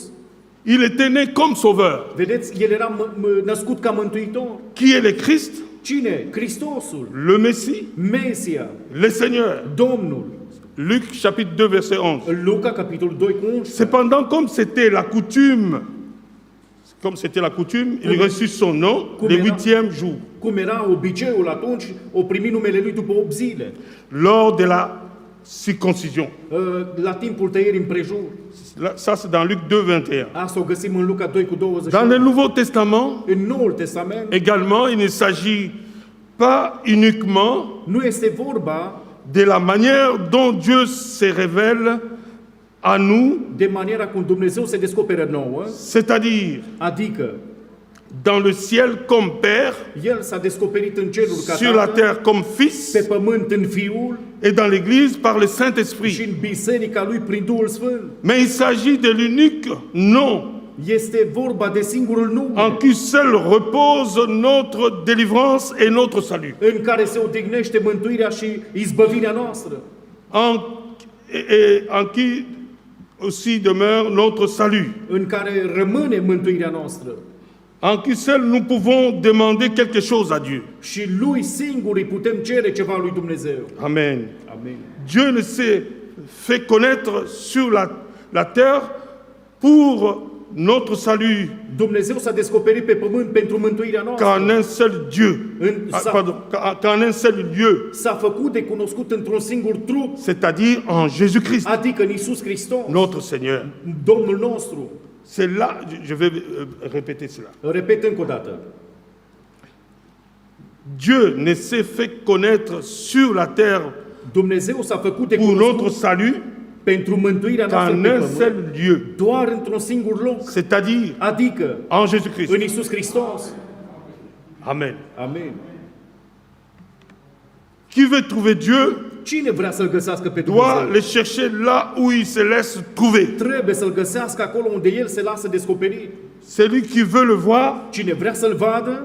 Il était né comme sauveur. Vedeți, el era născut ca mântuitor. Qui est le Christ? Cine? Hristosul, Le Messie? Mesia, Le Seigneur. Domnul. Luc chapitre 2, verset 11. În Luca, capitolul 2 cu 11. Cependant, comme c'était la coutume, il reçut son nom le 8e jour, Cum era obiceiul atunci, o primi numele lui după 8 zile, lors de la circoncision. la timpul tăierii împrejur. Ça, c'est dans Luc 2, 21. Asta o găsim în Luca 2 cu Dans le 21. Nouveau Testament, În Noul Testament également, il ne s'agit pas uniquement nu este vorba de la manière dont Dieu se révèle à nous, de maniera cum Dumnezeu se descoperă nouă, c'est-à-dire adică dans le ciel comme Père, El s-a descoperit în cerul ca sur la Tată, terre comme Fils, pe pământ în Fiul et dans l'Église par le și Saint-Esprit. în biserica Lui prin Duhul Sfânt. Mais il s'agit de l'unique nom Este vorba de singurul en nume qui seul repose notre délivrance et notre salut. în care se odihnește mântuirea și izbăvirea noastră, Et en qui aussi demeure notre salut. în care rămâne mântuirea noastră. En qui seul nous pouvons demander quelque chose à Dieu. Și Lui singur îi putem cere ceva lui Dumnezeu. Amen. Amin. Dieu ne s'est fait connaître sur la terre pour notre salut Dumnezeu s-a descoperit pe pământ pentru mântuirea noastră. qu'en un seul Dieu. Qu'en un seul lieu. S-a făcut de cunoscut într-un singur trup, C'est-à-dire en Jésus-Christ, adică în Iisus Hristos, notre Seigneur. Domnul nostru. C'est là, je vais répéter cela. Repet încă o dată. Dieu ne s'est fait connaître sur la terre Dumnezeu s-a făcut de pour notre cunoscut salut pentru mântuirea noastră qu'en pe un pământ, seul lieu. doar într-un singur loc, C'est-à-dire adică en Jésus-Christ. în Iisus Hristos. Amen. Amin. Qui veut trouver Dieu Cine vrea să-L găsească pe doit Dumnezeu? le chercher là où il se laisse trouver. Trebuie să-L găsească acolo unde El se lasă descoperit. Celui qui veut le voir Cine vrea să-L vadă,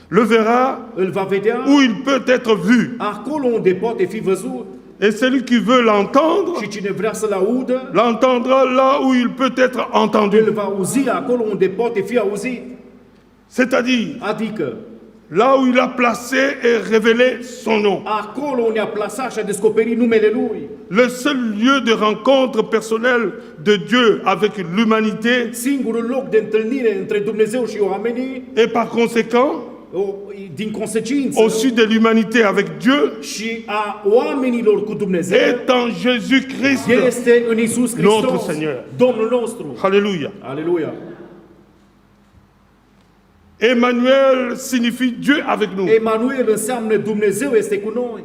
le verra îl va vedea où il peut être vu. acolo unde poate fi văzut. Et celui qui veut l'entendre Și cine vrea să-L audă, l'entendra là où il peut être îl entendu. va auzi acolo unde poate fi auzit. C'est-à-dire Adică, là où il a placé et révélé son nom. acolo unde a plasat și a descoperit numele Lui. Le seul lieu de rencontre personnelle de Dieu avec l'humanité Singurul loc de întâlnire între Dumnezeu și oamenii, et par conséquent din consecință, aussi de l'humanité avec Dieu și a oamenilor cu Dumnezeu, est en Jésus-Christ. este în Iisus Notre Hristos, Seigneur. Domnul nostru. Alléluia. Aleluia! Emmanuel signifie Dieu avec nous. Emanuel înseamnă Dumnezeu este cu noi.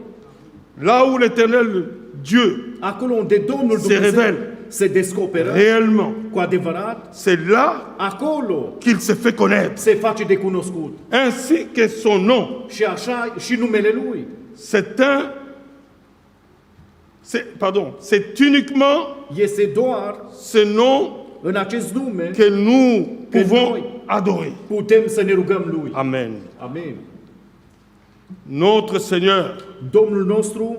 Là où l'Éternel Dieu Acolo unde Domnul se Dumnezeu révèle se descoperă réellement, cu adevărat, c'est là acolo qu'il se fait connaître, se face de cunoscut. ainsi que son nom. Și așa și numele Lui. C'est uniquement Este doar ce nom în acest nume que nous Que pouvons noi adorer. putem să ne rugăm Lui. Amen. Amin. Notre Seigneur Domnul nostru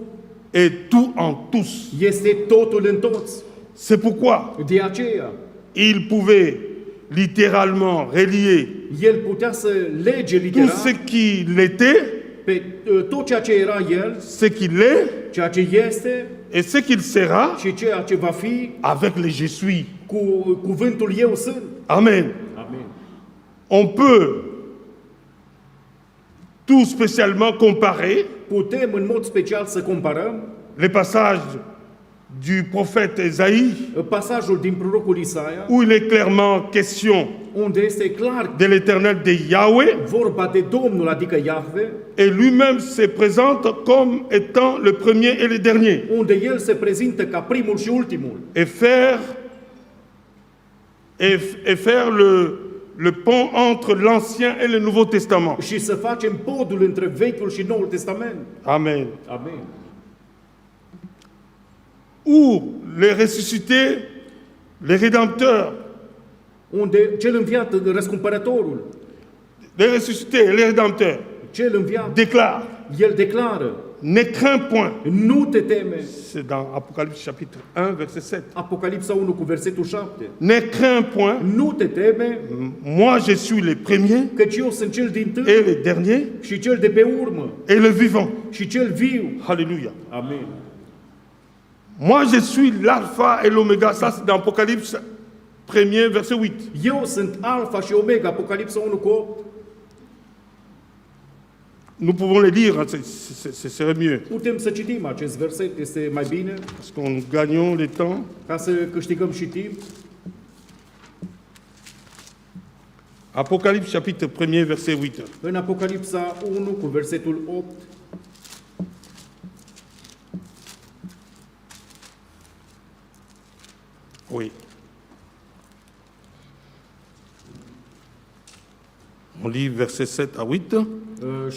est tout en tous. este totul în toți. C'est pourquoi De aceea, il pouvait littéralement relier El putea să lege tout literal ce qu'il était, pe tot ceea ce era El, ce qu'il est ceea ce este et ce qu'il sera și ceea ce va fi avec le je suis. cu cuvântul Eu sunt. Amen. Amin. On peut tout spécialement comparer Putem în mod special să comparăm les passages du prophète Ésaïe pasajul din prorocul Isaia, où il est clairement question unde este clar de l'Éternel de Yahweh vorba de Domnul, adică Iahve, et lui-même se présente comme étant le premier et le dernier unde El se prezintă ca primul și ultimul et faire le pont entre l'Ancien et le Nouveau Testament. și să facem podul între Vechiul și Noul Testament. Amen. Amin. Où les ressuscités, les rédempteurs, Unde cel înviat, răscumpărătorul, les ressuscités et les rédempteurs cel înviat, déclarent El declară, ne crains point. nu te teme. C'est dans Apocalypse chapitre 1, verset 7. Apocalipsa 1 cu versetul 7. Ne crains point. Nu te teme, Moi, je suis le premier căci eu sunt cel din tâi et le dernier și cel de pe urmă et le vivant. și cel viu. Alléluia. Amin. Moi, je suis l'alpha et l'oméga. Ça, c'est dans Apocalypse 1, verset 8. Eu sunt Alfa și Omega, Apocalipsa 1 cu 8. Nous pouvons le lire, hein, ce serait mieux. Putem să citim acest verset, este mai bine, Parce qu'on gagnons le temps. ca să câștigăm și timp. Apocalypse chapitre 1, verset 8. În Apocalipsa 1 cu versetul 8. Oui. On lit versets 7 à 8.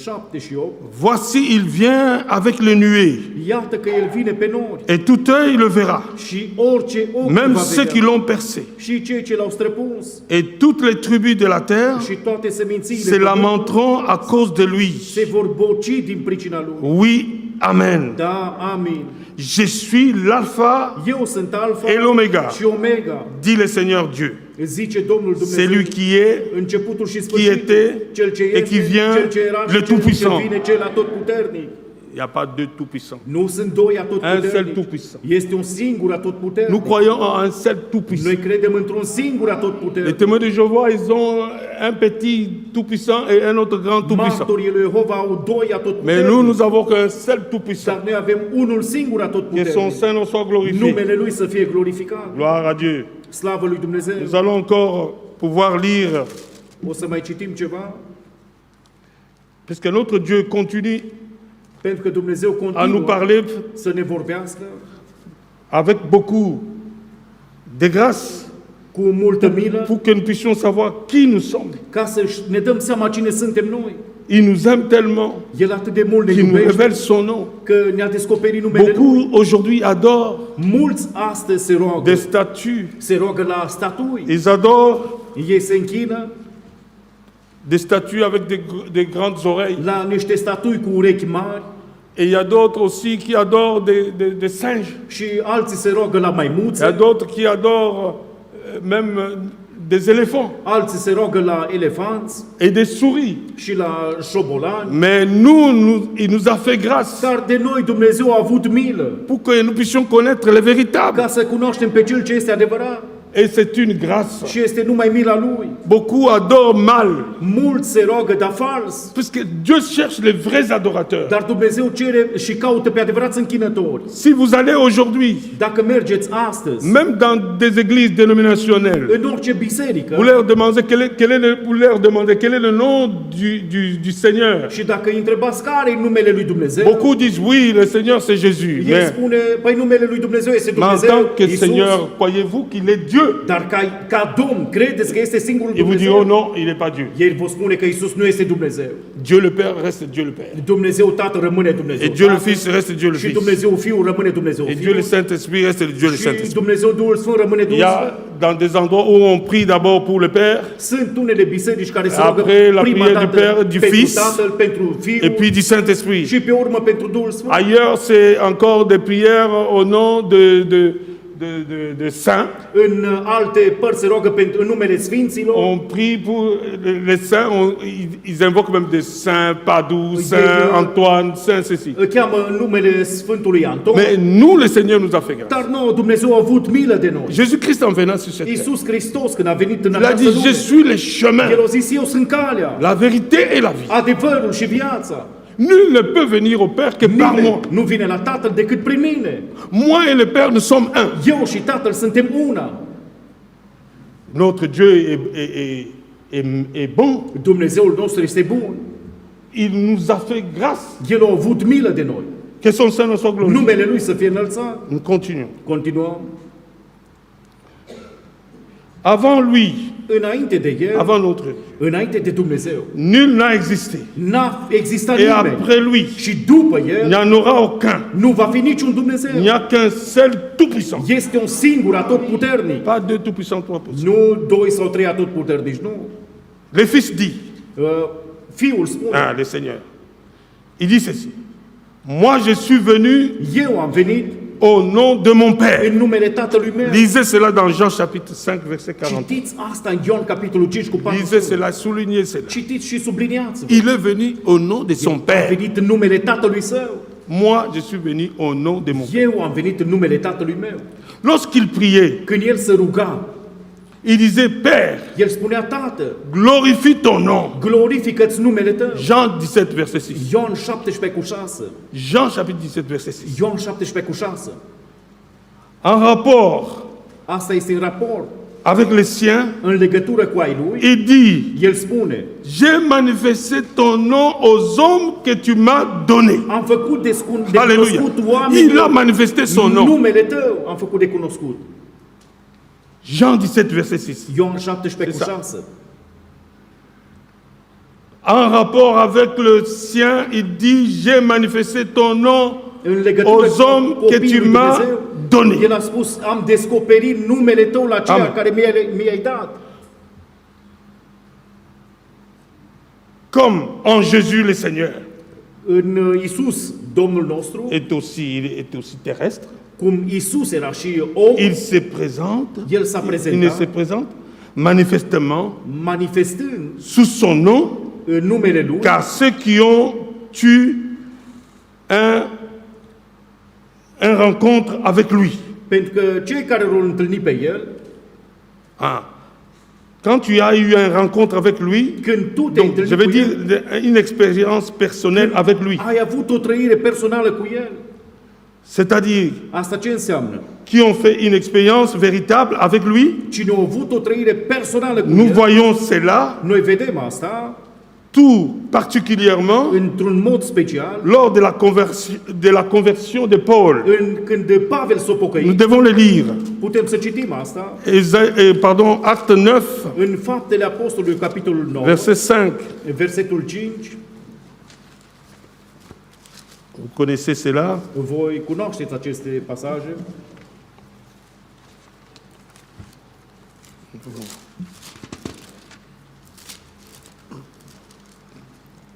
7 și 8. Voici, il vient avec les nuées, Iată că El vine pe nori et tout œil le verra, și orice ochi même va ceux qui vedea. l'ont percé. Și cei ce l-au străpuns Et toutes les tribus de la terre și toate semințiile se pământului lamenteront à cause de lui. se vor boci din pricina Lui. Oui, amen. Da, amin. Je suis l'alpha Eu sunt Alfa et l'oméga, și Omega, dit le Seigneur Dieu. zice Domnul C'est Dumnezeu, lui qui est, începutul și qui sfârșitul, était cel ce et qui este, vient, cel ce era le și cel ce Tout-Puissant. vine, cel atotputernic. Il n'y a pas deux tout-puissants. Nu sunt doi Un seul atotputernici. tout-puissant. Este un singur Nous atotputernic. croyons en un seul tout-puissant. Noi credem într-un singur Les atotputernic. témoins de Jéhovah, ils ont un petit tout-puissant et un autre grand tout-puissant. Martorii lui Jehova au doi Mais nous, atotputernici. nous avons qu'un seul tout-puissant. Dar noi avem unul singur Que son atotputernic. sein nous soit glorifié. Numele Lui să fie glorificat. Gloire à Dieu. Slavă Lui Dumnezeu. Nous allons encore pouvoir lire, O să mai citim ceva, puisque notre Dieu continue pentru că Dumnezeu à nous continuă parler să ne vorbească avec beaucoup de grâce cu multă milă, pour que nous puissions savoir qui nous sommes. ca să ne dăm seama cine suntem noi. Il nous aime tellement El atât de mult ne qu'il nous iubește révèle son nom. că ne-a descoperit numele Lui. Beaucoup aujourd'hui adorent Mulți astăzi se roagă. des statues. Se roagă la statui. Ils adorent Ei se închină des statues avec des grandes oreilles. la niște statui cu urechi mari Et il y a d'autres aussi qui adorent des singes. și alții se roagă la Il y a maimuțe, d'autres qui adorent même des éléphants alții se roagă la elefanți et des souris. și la șobolani. Mais il nous a fait grâce Dar de noi Dumnezeu a avut milă pour que nous puissions connaître le véritable. ca să cunoaștem pe Cel ce este adevărat Et c'est une grâce. și este numai mila Lui. Beaucoup adorent mal, Mulți se roagă, dar fals. puisque Dieu cherche les vrais adorateurs. Dar Dumnezeu cere și caută pe adevărați închinători. Si vous allez aujourd'hui, Dacă mergeți astăzi même dans des églises dénominationnelles, în orice biserică vous leur demandez quel est le nom du Seigneur. și dacă îi întrebați care e numele lui Dumnezeu, Beaucoup disent oui, le Seigneur c'est Jésus. el Mais spune, păi numele lui Dumnezeu este en tant Dumnezeu, que Iisus. Seigneur, croyez-vous qu'il est Dieu? Dar ca Domn, credeți că este singurul Ils vous diront Dumnezeu? non, il n'est pas Dieu. El vă spune că Iisus nu este Dumnezeu. Dieu le Père reste Dieu le Père. Dumnezeu Tatăl rămâne Dumnezeu Et Dieu le Tatăl Fils reste Dieu le și Fils. Dumnezeu Fiul rămâne Dumnezeu Et Dieu le Fiul Saint-Esprit reste Dieu le și Saint-Esprit. Dumnezeu Duhul Sfânt rămâne Il y Duhul a Sfânt. dans des endroits où on prie d'abord pour le Père, Sunt unele biserici care se roagă Après la prima prière du dată Père, du pentru Fils, Tatăl, pentru Fiul et puis du Saint-Esprit. și pe urmă pentru Duhul Sfânt. Ailleurs, c'est encore des prières au nom de saints. În alte părți se roagă în numele Sfinților. On prie pour les saints, ils invoquent même des saints Padoue, Saint Antoine, Saint ceci. Îl cheamă în numele Sfântului Anton. Mais nous, le Seigneur nous a fait grâce. Dar nouă Dumnezeu a avut milă de noi. Jésus-Christ en venant sur cette terre, Iisus Hristos când a venit în il a această dit, lume, je suis le chemin, El a zis, eu sunt calea, la vérité et la vie. adevărul și viața. Nul ne peut venir au Père que par Nimeni moi. nu vine la Tatăl decât prin mine. Moi et le Père, nous sommes un. Eu și Tatăl suntem una. Notre Dieu est bon. Dumnezeul nostru este bun. Il nous a fait grâce. El a avut milă de noi. Que son Saint soit glorifié. Numele Lui să fie înălțat. Nous continuons. Continuăm. Avant lui, Înainte de El, avant notre Dieu, înainte de Dumnezeu, nul n'a existé. n-a existat Et nimeni. après lui, Și după il n'y El, en aura aucun. nu va fi niciun Il Dumnezeu. n'y a qu'un seul tout-puissant. Este un singur atotputernic. Pas deux tout-puissants, trois puissants. Nu doi sau trei atotputernici, nu. Le Fils dit, Fiul spune, le Seigneur, il dit ceci. Moi, je suis venu eu am venit au nom de mon Père. în numele Tatălui meu. Lisez cela dans Jean chapitre 5, verset 40. Citiți asta în Ioan capitolul 5 cu 4. Lisez cela, soulignez cela. Citiți și subliniați-vă. Il est venu au nom de son A Père. venit în numele Tatălui Său. Moi, je suis venu au nom de mon Père. Eu am venit în numele Tatălui meu. Lorsqu'il priait, Când El se ruga, il disait, Père, El spunea, Tată, glorifie ton nom. glorifică-ți numele Tău. Jean 17, verset 6. Ioan 17 cu 6. Jean chapitre 17, verset 6. Ioan 17 cu 6. En rapport Asta este în raport, avec les siens, în legătură cu ai Lui. il dit, El spune, j'ai manifesté ton nom aux hommes que tu m'as donné. am făcut de Alléluia. cunoscut Il a oamenilor manifesté son nom. numele Tău, am făcut de cunoscut. Jean 17, verset 6. Ioan 17 C'est cu ça. 6. En rapport avec le sien, il dit, j'ai manifesté ton nom În legătură aux cu hommes que copiii tu lui m'as Dumnezeu, donnés. El a spus, am descoperit numele tău la ceea Amen. care mi-ai dat. Comme en Jésus le Seigneur În Isus, Domnul nostru, il est aussi terrestre, cum Isus era și om, il se présente, El s-a il ne se prezentat présente manifestement manifestând sous son nom, în numele Lui, car ceux qui ont eu un rencontre avec lui. pentru că cei care l-au întâlnit pe El, Quand tu as eu une rencontre avec lui, când tu te-ai donc je întâlnit veux cu dire El, une expérience personnelle avec lui, ai avut o trăire personală cu El. c'est-à-dire Asta ce înseamnă? qui ont fait une expérience véritable avec lui, Cine a avut o trăire personală cu nous El, voyons cela noi vedem asta tout particulièrement într-un mod special, lors de la conversion de Paul. când Pavel s-a Nous pocăit, devons le lire. putem să citim asta, Acte 9, în Faptele Apostolului, capitolul 9, verset 5. versetul 5, Vous connaissez cela. voi cunoașteți aceste pasaje.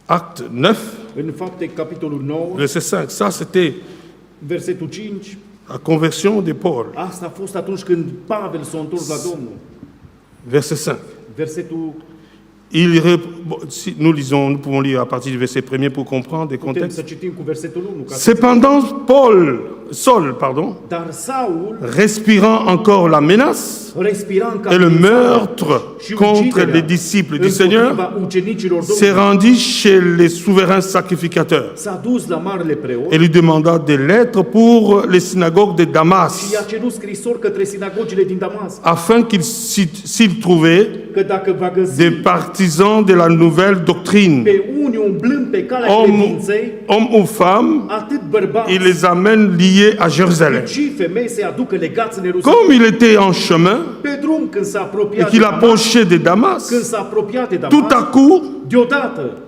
Acte 9, În Fapte, capitolul 9, verset 5. Ça, c'était versetul 5, la conversion de Paul. asta a fost atunci când Pavel s-a întors la Domnul. Verset 5. Versetul, Si nous lisons, nous pouvons lire à partir du verset 1er pour comprendre le putem contexte. să citim cu versetul 1. Ca să Cependant, Saul, Dar Saul respirant encore la menace respira încă et le amenințarea meurtre și contre uciderea les disciples du împotriva Seigneur, ucenicilor s'est Domnului. rendu chez les souverains sacrificateurs S-a dus la marele preot et lui demanda des lettres pour les synagogues de și Damas, i-a cerut scrisori către sinagogile din Damasc, afin s'il trouvait că dacă va găsi des partisans de la nouvelle doctrine, pe unii umblând pe calea credinței, hommes ou femmes, atât bărbați il les amène liés à Jérusalem. cât și femei se aducă legați în Ierusalim. Comme il était en chemin Pe drum, când s-a et apropiat de qu'il Damasc, approchait de Damas, când s-a apropiat de tout à Damasc, coup, deodată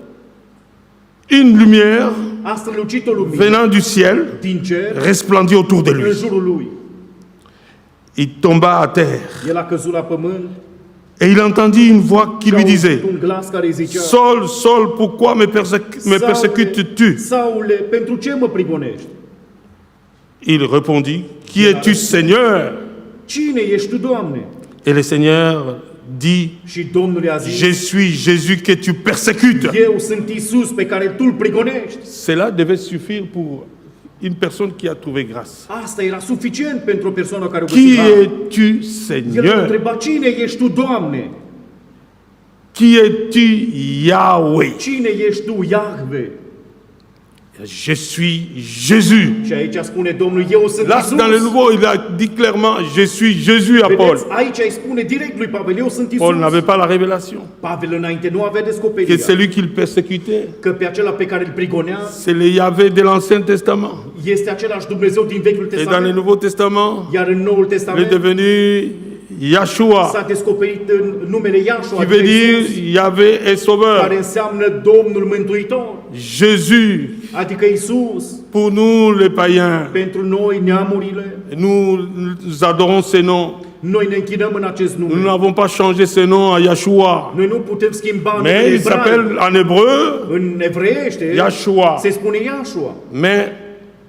une lumière a strălucit o lumină venant du ciel din cer resplendit autour de în lui. jurul lui. Il tomba à terre El a căzut la pământ et il entendit une voix qui și a lui auzit disait, un glas care îi zicea: Saul, Saul, pourquoi me persécutes-tu? Saule, pentru ce mă prigonești? Il répondit, qui es-tu, Seigneur? Cine ești tu, Doamne? Et le Seigneur dit, Și Domnul i-a zis: je suis Jésus que tu persécutes. eu sunt Isus pe care tu îl prigonești. Cela devait suffire pour une personne qui a trouvé grâce. Asta era suficient pentru o persoană care o Qui găsit har. es-tu, El îl Seigneur? întreba: cine ești tu, Doamne? Qui es-tu, Yahweh? Cine ești tu, Iahve? Je suis Jésus. Și aici spune Domnul: eu sunt Là, Isus. dans le Nouveau, il a dit clairement, je suis Jésus à Paul. Vedeți, aici îi spune direct lui Pavel: eu sunt Isus. Paul n'avait pas la révélation. Pavel înainte nu avea Que descoperirea celui qu'il persécutait, că pe acela pe care îl prigonea c'est le Yahvé de l'Ancien Testament. este același Dumnezeu din Vechiul Et dans le Testament. Nouveau Testament, Iar în Noul il est Testament devenu Yahshua, s-a descoperit în numele Iașua, qui veut dire Yahvé est care sauveur. înseamnă Domnul Mântuitor, Jésus, adică Isus. pour nous les païens, Pentru noi, neamurile, nous adorons ce nom. noi ne închinăm în acest Nous nume. n'avons pas changé ce nom à Yahshua. Noi nu putem schimba numele Mais il ebraic. s'appelle en hébreu În evreiește Yahshua. se spune Iașua. Mais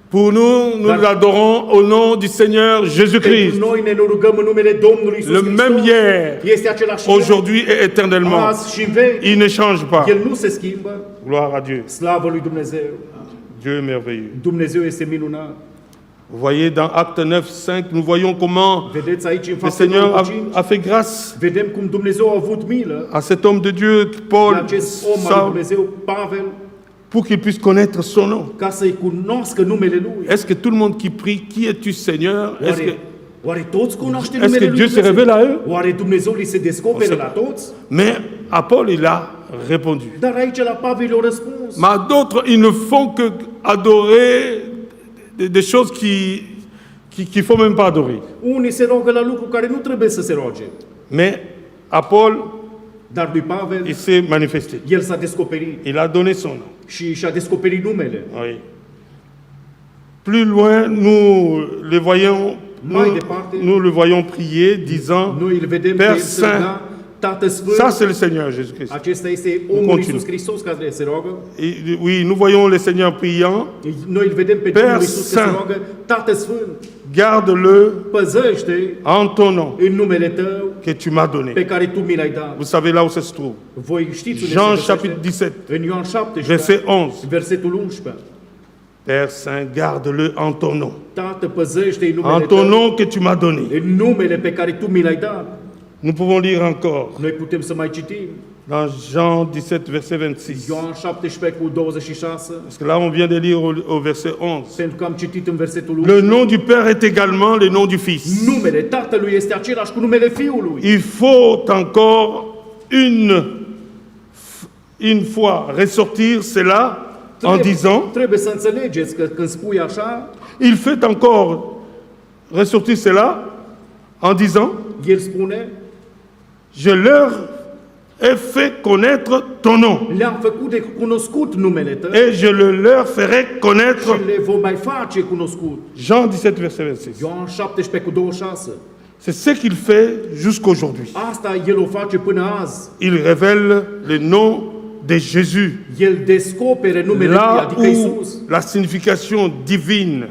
pour nous, nous l'adorons au nom du Seigneur Pentru Jésus-Christ. noi ne rugăm în numele Domnului Isus Le Hristos. même hier, Este același ieri, aujourd'hui et éternellement. azi și în veci. Il ne change pas. El nu se schimbă. Gloire à Dieu. Slavă lui Dumnezeu. Dieu est merveilleux. Dumnezeu este minunat. Vous voyez, dans Acte 9, 5, nous voyons comment Vedeți aici în le Faptele Seigneur 9:5, a fait grâce vedem cum Dumnezeu a avut milă à cet homme de Dieu, de Paul, acest om al lui Saul, Dumnezeu, Pavel, pour qu'il puisse connaître son nom. ca să-i cunoască numele lui. Est-ce que tout le monde qui prie, qui es-tu, Seigneur? Oare toți cunoaște Est-ce numele que lui Dieu se Dumnezeu? révèle à eux? Oare Dumnezeu li se descoperă la toți? Mais à Paul, il a répondu. Dar aici la Pavel i-a răspuns. Mais à d'autres, ils ne font que adorer des choses qu'il ne faut même pas adorer. Unii se roagă la lucruri care nu trebuie să se roage. Mais à Paul, Dar lui Pavel, il s'est manifesté. el s-a descoperit Il a donné son nom. și și-a descoperit numele. Oui. Plus loin, nous le voyons, Mai departe, nous le voyons prier, disant, noi îl vedem pe Père el să da, Tată Sfânt. ça c'est le Seigneur Jésus-Christ. Acesta este omul continuu. Iisus Hristos care se roagă. Et, oui, nous voyons le Seigneur priant, Noi îl vedem pe Père Domnul Iisus că se Saint. roagă, Tată Sfânt, garde-le păzește en ton nom în numele Tău que tu m'as donné. pe care Tu mi l-ai dat. Vous savez là où ça se trouve. Voi știți unde Jean se chapitre găsește? 17, În Ioan 17, verset 11. versetul 11. Père Saint, garde-le en ton nom. Tată, păzește-i En numele ton Tău, nom que tu m'as donné. în numele pe care Tu mi l-ai dat. Nous pouvons lire encore Noi putem să mai citim dans Jean 17, verset 26. Ioan 17 cu 26, Parce que là, on vient de lire au verset 11. pentru că am citit în versetul Le 11. nom du Père est également le nom du Fils. Numele Tatălui este același cu numele Fiului. Il faut encore une fois ressortir cela en disant, Trebuie să înțelegeți că când spui așa, il fait encore ressortir cela en disant, el spune, je leur ai fait connaître ton nom le-am făcut de cunoscut numele Tău et je le leur ferai connaître. și le vom mai face cunoscut. Jean 17, verset 26. Ioan 17 cu 26. C'est ce qu'il fait jusqu'aujourd'hui. Asta El o face până azi. Il révèle le nom de Jésus. El descoperă numele Lui, Là adică où Iisus. la signification divine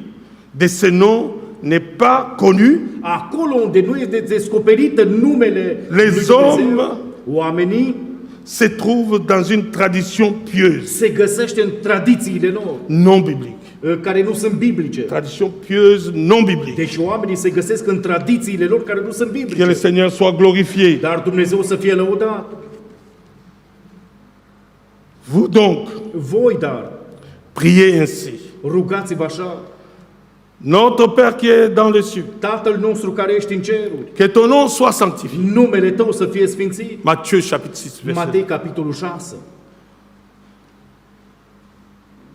de ce nom n'est pas connue, Acolo unde nu este descoperită numele Les lui Dumnezeu, hommes oamenii se trouve dans une tradition pieuse, se găsește în tradițiile lor, non biblique. care nu sunt biblice. Tradition pieuse, non biblique. Deci oamenii se găsesc în tradițiile lor care nu sunt Que le biblice. Seigneur soit glorifié. Dar Dumnezeu să fie lăudat. Vous donc, Voi, dar, priez ainsi. rugați-vă așa: Notre Père qui est dans les cieux, Tatăl nostru care ești în ceruri, que ton nom soit sanctifié. numele Tău să fie sfințit. Matthieu chapitre 6, verset 2. Matei, capitolul 6.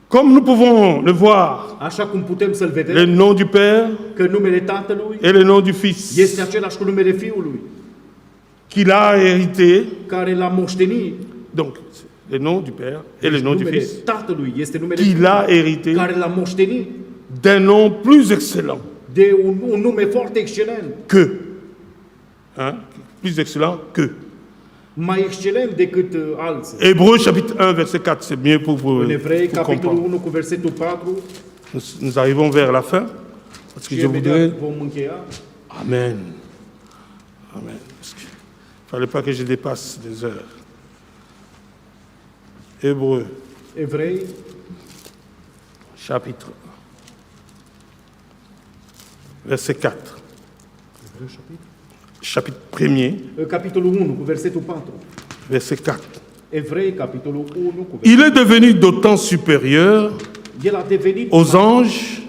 Comme nous pouvons le voir, Așa cum putem să-L le vedem, nom du Père că numele Tatălui et le nom du Fils, este același cu numele Fiului, qu'il a hérité. care l-a moștenit. Donc, le nom du Père et le nom du Numele Fils, Tatălui este numele qu'il a hérité care l-a moștenit d'un nom plus excellent de un nume foarte excelent, que. Hein? Plus excellent que. mai excelent decât alții. Hébreux chapitre 1, verset 4, c'est mieux pour vous, În Evrei, pour capitolul comprendre. 1 cu versetul 4, Nous arrivons vers la fin. Parce que și je voudrais. imediat vom încheia. Amen. Amen. Parce que il ne fallait pas que je dépasse des heures. Hébreux Evrei, chapitre 1, verset 4. Chapitre 1er, capitolul 1 cu versetul 4. verset 4. Evrei, capitolul 1 cu versetul. Il est devenu d'autant supérieur El a devenit aux anges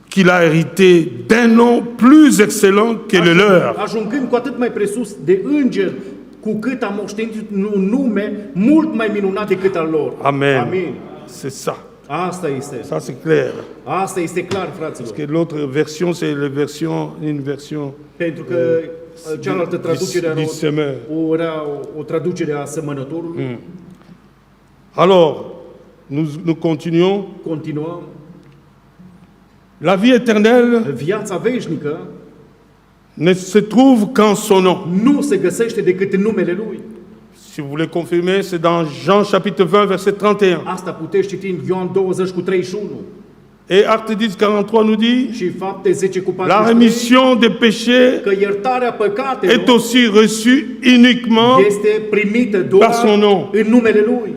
qu'il a hérité d'un nom plus excellent que le leur. ajungând cu atât mai presus de înger, cu cât a moștenit un nume mult mai minunat decât al lor. Amen. Amin. C'est ça. Asta este. Ça, c'est clair. Asta este clar, fraților. Parce que l'autre version, c'est une version Pentru că cealaltă traducere du semeur. era o traducere a semănătorului. Alors, nous continuons. Continuăm. La vie éternelle Viața veșnică ne se trouve qu'en son nom. nu se găsește decât în numele Lui. Si vous voulez confirmer, c'est dans Jean chapitre 20, verset 31. Asta puteți citi în Ioan 20 cu 31 Et Actes 10, 43 nous dit, și Fapte 10 cu la 43 rémission des péchés că iertarea est păcatelor aussi reçue uniquement este primită doar par son nom. în numele Lui.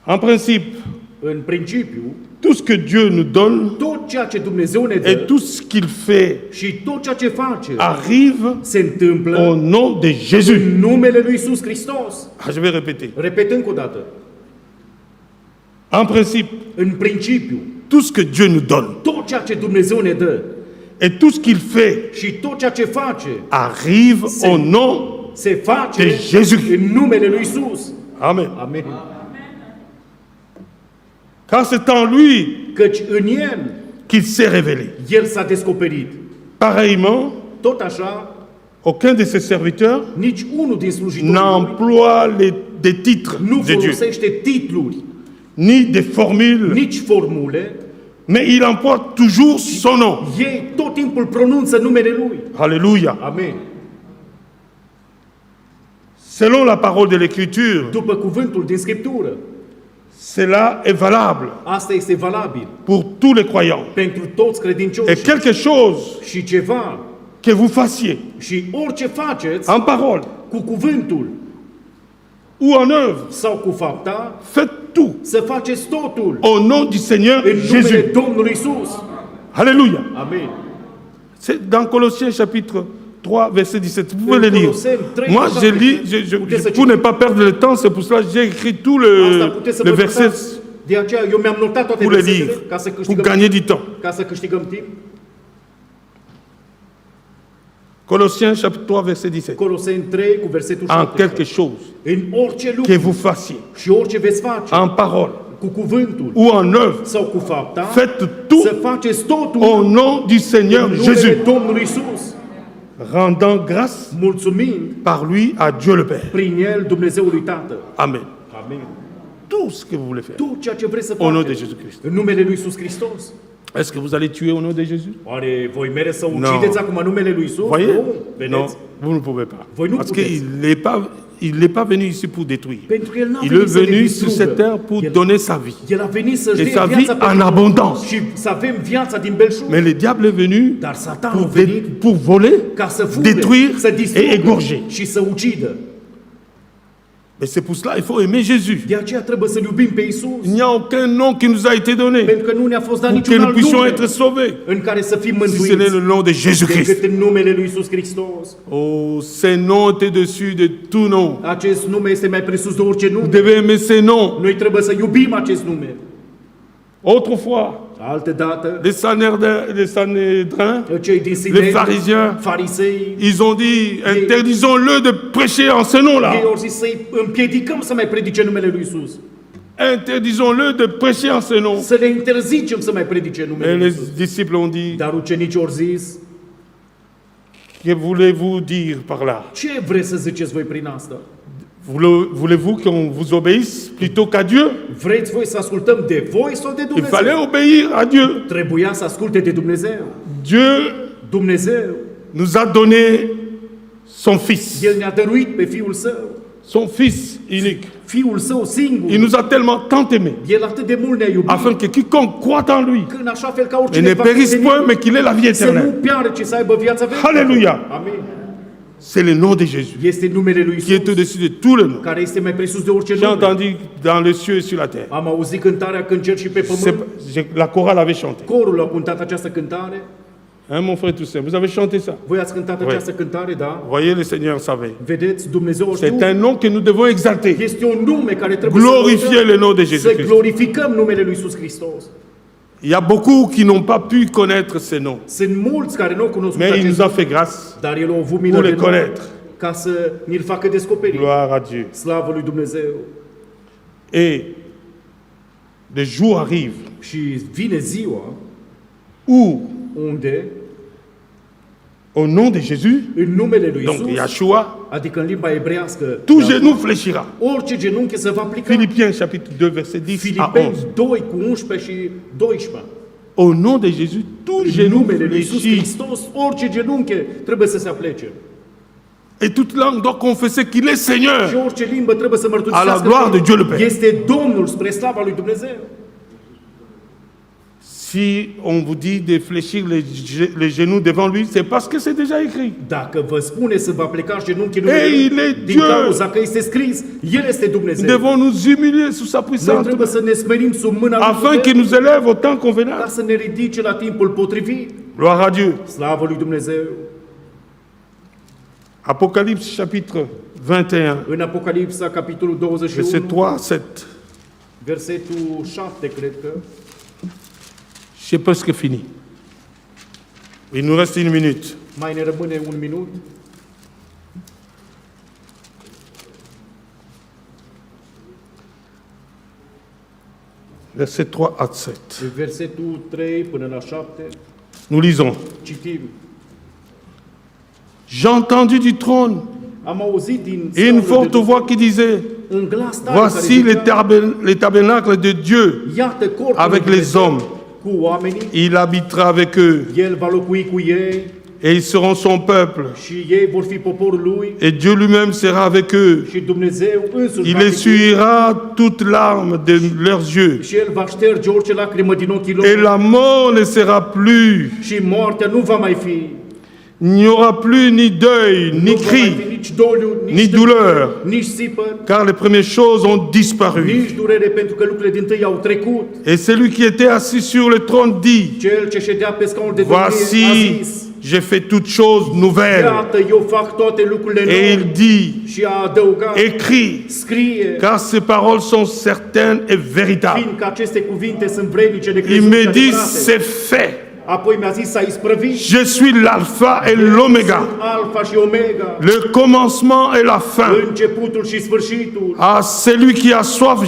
En principe. În principiu, Tout ce que Dieu nous donne tot ceea ce Dumnezeu ne dă et tout ce qu'il fait și tot ceea ce face arrive se întâmplă au nom de Jésus. în numele Lui Iisus Hristos. Ah, je vais répéter. Repet încă o dată. En principe, În principiu, tout ce que Dieu nous donne tot ceea ce Dumnezeu ne dă et tout ce qu'il fait și tot ceea ce face arrive au nom. se face de Jésus. în numele Lui Iisus. Amen. Amen. Car c'est en lui Căci în El, qu'il s'est révélé. El s-a descoperit. Pareillement, Tot așa, aucun de ses serviteurs Nici unul din slujitorii lui n'emploie des titres nu de Dieu, folosește titluri, ni des formules, nici formule. mais il emploie toujours son nom. Ei tot timpul pronunță numele Lui. Alléluia. Amen. Selon la parole de l'Écriture, După cuvântul din Scriptură, cela est valable asta este valabil pour tous les croyants. pentru toți Et credincioșii. quelque chose Și ceva, que vous fassiez și orice faceți en parole cu cuvântul ou en œuvre, sau cu fapta, faites tout să faceți totul au nom du Seigneur în numele Jésus. Domnului Isus. Alléluia. Amen. C'est dans Colossiens chapitre 3, verset 17. Vous pouvez le lire. Moi, je lis, pour ne pas perdre le temps, c'est pour cela que j'ai écrit tout Asta puteți să le vă verset uitați. De aceea eu mi-am notat toate pour le versetele lire, ca să pour câștigăm gagner du temps. ca să câștigăm timp. Colossiens chapitre 3, verset 17. Coloseni 3 cu versetul En 17. quelque chose În orice que lucru vous fassiez, și orice veți face en parole cu cuvântul ou en œuvre, sau cu fapta, faites tout să faceți totul au nom du Seigneur în numele Jésus, Domnului Isus, rendant grâce mulțumind par lui à Dieu le Père. prin El Dumnezeului Tatăl. Amen. Amen. Tout ce que vous voulez faire Tot ceea ce vreți să au nom de faceți Jésus-Christ. în numele Lui Isus Hristos. Est-ce que vous allez tuer au nom de Jésus? Oare voi mere să ucideți acum numele Lui Isus? Voyez? Nu, Non, vedeți? vous ne pouvez pas. Voi nu Parce puteți. qu'il n'est pas venu ici pour détruire. Pentru că El n-a Il venit est să ne venu sur cette terre distrugă. pour El- donner sa vie. El a venit să-și Et dea sa vie viața en pentru noi abondance. și să avem viața din belșug. Mais le diable est venu Dar Satanul a pour, venit pour voler, ca să fure, détruire să et distrugă égorger. și să ucidă. Mais c'est pour cela qu'il faut aimer Jésus. De aceea trebuie să-L iubim pe Isus. Il n'y a aucun nom qui nous a été donné Pentru că nu ne-a fost dat pour que niciun nous alt puissions nume être sauvés. în care să fim Si ce n'est mântuiți le nom de Jésus-Christ. decât în numele Lui Isus Hristos. Oh, ce nom est au-dessus de tout nom. Acest nume este mai presus de orice Vous nume. devez aimer ce nom. Noi trebuie să iubim acest nume. Autrefois, Altă dată, les Sanhédrins, cei din les Sinedri, pharisiens, farisei, ils ont dit, interdisons-le de prêcher en ce nom-là. ei au zis să-i împiedicăm să mai predice numele Lui Isus. Interdisons-le de prêcher en ce nom. Să le interzicem să mai predice numele Et Lui les Isus. disciples ont dit, Dar ucenicii au zis, que voulez-vous dire par là? ce vreți să ziceți voi prin asta? Voulez-vous qu'on vous obéisse plutôt qu'à Dieu? Vreți voi să ascultăm de voi sau de Il fallait Dumnezeu? obéir à Dieu. Trebuia să asculte de Dumnezeu. Dieu Dumnezeu, nous a donné son Fils, El ne-a dăruit pe Fiul Său, son Fils unique. Fiul Său singur. Il nous a tellement tant aimés, El atât de mult ne-a iubit, afin que quiconque croit en lui că în așa fel ca et oricine ne va périsse crede în point, El, mais qu'il ait la vie să nu éternelle. piară, ci să aibă viața veșnică. Alléluia. Amin. C'est le nom de Jésus Este numele Lui qui est Isus, au-dessus de tout le nom. care este mai presus de orice J'ai nume. entendu dans le ciel et sur la terre. Am auzit cântarea că în cer și pe pământ. La chorale avait chanté. Corul a cântat această cântare. Hein, mon frère Toussaint, vous avez chanté ça. Voi ați cântat această cântare, da? Voyez, le Seigneur savait. Vedeți, Dumnezeu o știu. C'est un nom que nous devons exalter. Este un nume care trebuie Glorifier le nom de să Jésus-Christ. glorificăm numele Lui Isus Hristos. Il y a beaucoup qui n'ont pas pu connaître ce nom. Sunt mulți care nu au cunoscut Mais il nous acest a nume, fait grâce dar El o avut milă pour de le noi connaître. ca să ni-l facă descoperit. Gloire à Dieu. Slavă lui Dumnezeu. Et le jour arrive Și vine ziua où, unde, au nom de Jésus, în numele Lui donc Isus, Yahshua, adică în limba ebrească, tout genou fléchira. orice genunchi se va plica. Philippiens chapitre 2, verset 10 à Filipeni 11. 2 cu 11 și 12. Au nom de Jésus, tout În genou numele Lui Isus fléchit. Hristos, orice genunchi trebuie să se aplece. Et toute langue doit confesser qu'il est Și Seigneur. orice limbă trebuie să À la mărturisească gloire că de Dieu le Père. este Domnul spre slava lui Dumnezeu. Si on vous dit de fléchir les genoux devant lui, c'est parce que c'est déjà écrit. Dacă vă spune să vă aplicați genunchii Ei, numele il Lui, est din Dieu. cauza că este scris, El este Nous Dumnezeu. devons nous humilier sous sa Noi puissance, trebuie să ne smerim sub mâna afin Lui qu'il nous élève au temps ca convenable. să ne ridice la timpul potrivit. Gloire à Dieu. Slavă lui Dumnezeu. Apocalypse chapitre 21, În Apocalipsa, capitolul verset 21, 3, 7. versetul 7, cred că. J'ai presque fini. Il nous reste une minute. Mai ne rămâne un minut. Verset 3 à 7. Versetul 3 până la 7, Nous lisons. citim. J'ai entendu du trône Am auzit din et une forte voix qui disait, un glas tare voici care les tabernacles de Dieu iată corpul avec lui les Dumnezeu hommes. cu oamenii, Il habitera avec eux El va locui cu ei et ils seront son peuple. și ei vor fi poporul lui Et Dieu lui-même sera avec eux. și Dumnezeu însuși Il va fi cu ei. essuiera toute larme de leurs yeux. Și El va șterge orice lacrimă din ochii Et lor la mort ne sera plus. și moartea nu va mai fi. Il n'y aura plus ni deuil, Nu ni va mai fi cri, nici doliu, ni nici douleur, nici sipăr, car les premières choses ont disparu. nici durere, pentru că lucrurile dintâi au trecut. Et celui qui était assis sur le trône dit, Cel ce ședea pe scaunul de domnie a voici, zis, j'ai fait toutes choses nouvelles. iată, eu fac toate lucrurile Et il noi. dit, Și a adăugat, écris, scrie, car ces paroles sont certaines et véritables. fiindcă aceste cuvinte sunt vrednice de Il crezut și me dit, adevărate. c'est fait. Apoi mi-a zis, s-a isprăvit. Je suis l'alpha et l'oméga, Sunt Alfa și Omega, le commencement et la fin. începutul și sfârșitul. À celui qui a soif,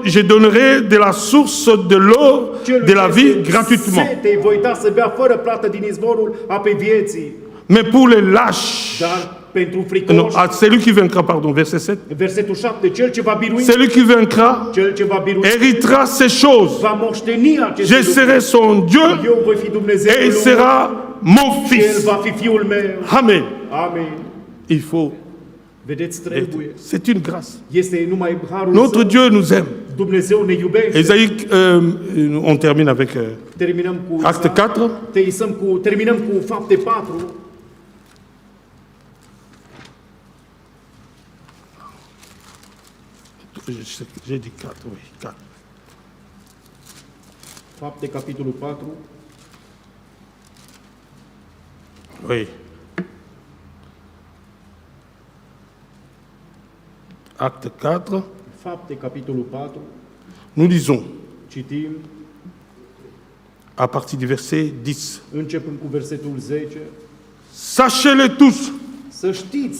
je donnerai de la source de l'eau Celui de la ce vie este gratuitement. sete, îi voi da să bea fără plată din izvorul apei vieții. Mais pour les lâches, Dar pentru non, fricoși, à celui qui vaincra, pardon, verset 7, versetul 7, cel ce va birui, celui qui vaincra cel ce va birui, héritera ces choses. va moșteni aceste Je lucruri. serai son Dieu Eu voi fi Dumnezeul et il lui sera mon și El fils. va fi fiul meu. Amen. Amin. Il faut. Vedeți, trebuie. C'est une grâce. Este numai harul Notre Său. Dieu nous aime. Dumnezeu ne iubește. Esaïe, on termine avec Terminăm cu Acte 4. terminăm cu Fapte 4. J'ai dit 4, oui, 4. Fapte, capitolul 4. Oui. Acte 4. Fapte, capitolul 4. Nous lisons Citim, à partir du verset 10. începând cu versetul 10. Sachez-le tous, Să știți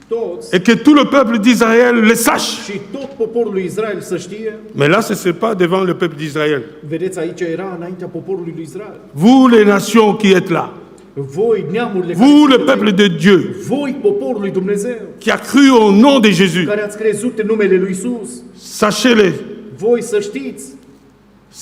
toți et que tout le peuple d'Israël le sache. și tot poporul lui Israel să știe. Mais là, ce n'est pas devant le peuple d'Israël. Vedeți, aici era înaintea poporului lui Israel. Vous, les nations qui êtes là, Voi, neamurile vous, le care peuple de Dieu, voi, poporul lui Dumnezeu, qui a cru au nom de Jésus, care ați crezut în numele lui Isus, sachez-le, voi să știți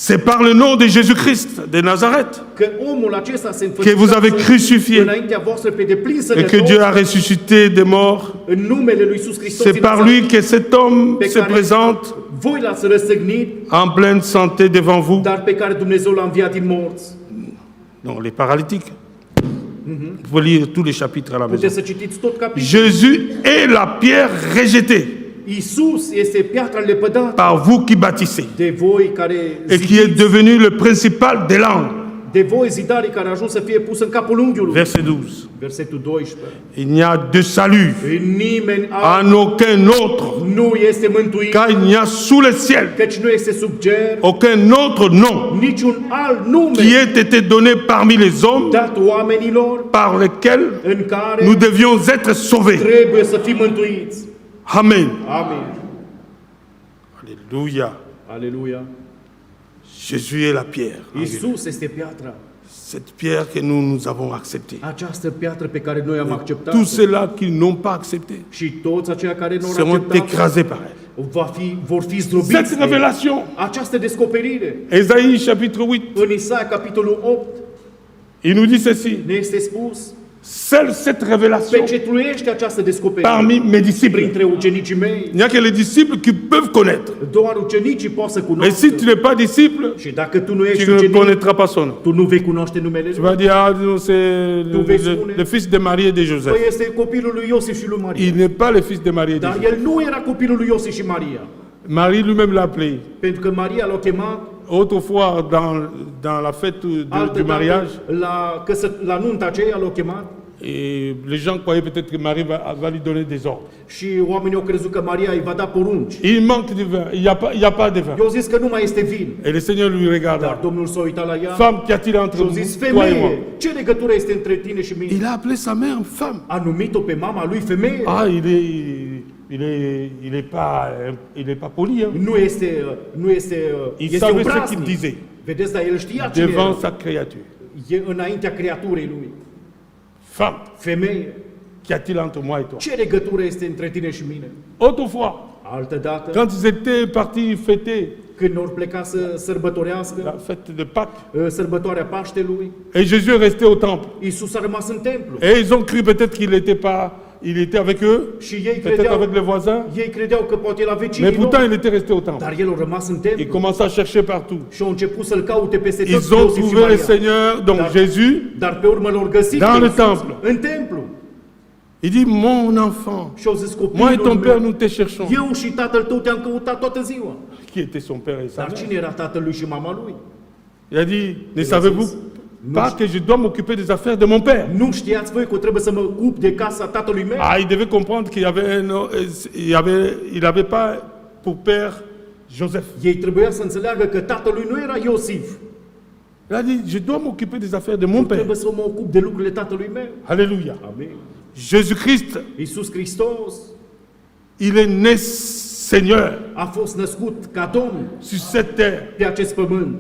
c'est par le nom de Jésus-Christ de Nazareth că omul acesta se que vous avez crucifié înaintea voastră pe deplin et que Dieu a ressuscité des morts. în numele lui Isus Hristos. C'est par lui que cet homme se présente Voi l-ați răstignit, en pleine santé devant vous. dar pe care Dumnezeu l-a înviat din morți. Non, les paralytiques. Vous pouvez lire tous les chapitres à la maison. Puteți să citiți tot capitolul. Jésus est la pierre rejetée Isus este piatra lepădată par vous qui bâtissez de voi care et qui est devenu le principal des langues. de voi zidarii care a ajuns să fie pus în capul unghiului. Verset 12. Versetul 12. Il n'y a de salut Nimeni en aucun autre, nu este mântuit, car il n'y a sous le ciel căci nu este sub cer aucun autre nom niciun alt nume qui ait été donné parmi les hommes dat oamenilor par lequel în care nous devions être sauvés. trebuie să fim mântuiți. Amen. Amin. Alléluia. Aleluia. Jésus est la pierre. Isus este piatra. Cette pierre que nous avons acceptée. Această piatră pe care noi am acceptat Tous ceux-là qui n'ont pas accepté și toți aceia care nu au seront acceptat écrasés par elle. vor fi zdrobiți. Cette de révélation, această descoperire. Ésaïe chapitre 8, În Isaia, capitolul 8, il nous dit ceci. ne este spus: Seule cette révélation pecetuiește această descoperire parmi mes disciples. printre ucenicii mei. Il n'y a que les disciples qui peuvent connaître. Doar ucenicii pot să Mais si cunoască. tu n'es pas disciple, Și dacă tu nu ești tu ne ucenic, connaîtras pas son nom. tu nu vei cunoaște numele Tu lui. vas dire, ah, non, c'est Tu vei spune, le fils de Marie et de Joseph. Păi este copilul lui Iosif și lui Maria. Il n'est pas le fils de Marie et de Dar Joseph. el nu era copilul lui Iosif și Maria. Marie lui-même l'a appelé. Pentru că Maria l-a chemat Autrefois, dans la fête altă du mariage, dată, la nunta aceea l-a chemat et les gens croyaient peut-être que Marie va lui donner des ordres. și oamenii au crezut că Maria îi va da porunci. Il manque de vin, il n'y a pas de vin. Eu zis că nu mai este vin. Et le Seigneur lui Dar regarda. Domnul s-a uitat la ea Femme, qu'y a-t-il entre și a zis: toi et moi? femeie, ce legătură este între tine și mine? Il a appelé sa mère femme. A numit-o pe mama lui femeie. Ah, il est pas poli, hein? Nu este Il este savait ce qu'il obraznic. disait Vedeți, dar el știa cine devant era. sa créature. E înaintea creaturii lui. Femme, Femeie. qu'y a-t-il entre moi et toi? Ce legătură este între tine și mine? Autrefois, Altădată, quand ils étaient partis fêter când ori pleca să la sărbătorească fête de Pâques, sărbătoarea Paștelui, et Jésus est resté au temple. Iisus a rămas în templu. Et ils ont cru peut-être qu'il n'était pas, il était avec eux, Și ei peut-être avec les voisins, credeau că poate la mais vecinii pourtant lor, il était resté au temple. dar el a rămas în Il templu commença à chercher partout. și au început să-l caute peste tot. Ils ont Iosif și trouvé le Maria. Seigneur, donc Dar- Jésus, Dar pe urmă l-au găsit dans pe le Iisus temple. în templu. Il dit, mon enfant, Și au zis, moi et ton copilul père, meu, nous te cherchons. eu și tatăl tău te-am căutat toată ziua. Qui était son père et sa Dar mère? cine era tatăl lui și mama lui? Il a dit, ne savez-vous pas que je dois m'occuper des affaires de mon père? Nu știați voi că trebuie să mă ocup de casa tatălui meu? Ah, il devait comprendre qu'il y avait, il avait pas pour père Joseph. Ei trebuia să înțeleagă că tatălui nu era Iosif. Il a dit, je dois m'occuper des affaires de mon père. Trebuie să mă ocup de lucrurile tatălui meu. Alléluia. Amin. Jésus-Christ, Iisus Hristos il est né Seigneur a fost născut ca Domn sur cette terre. pe acest pământ.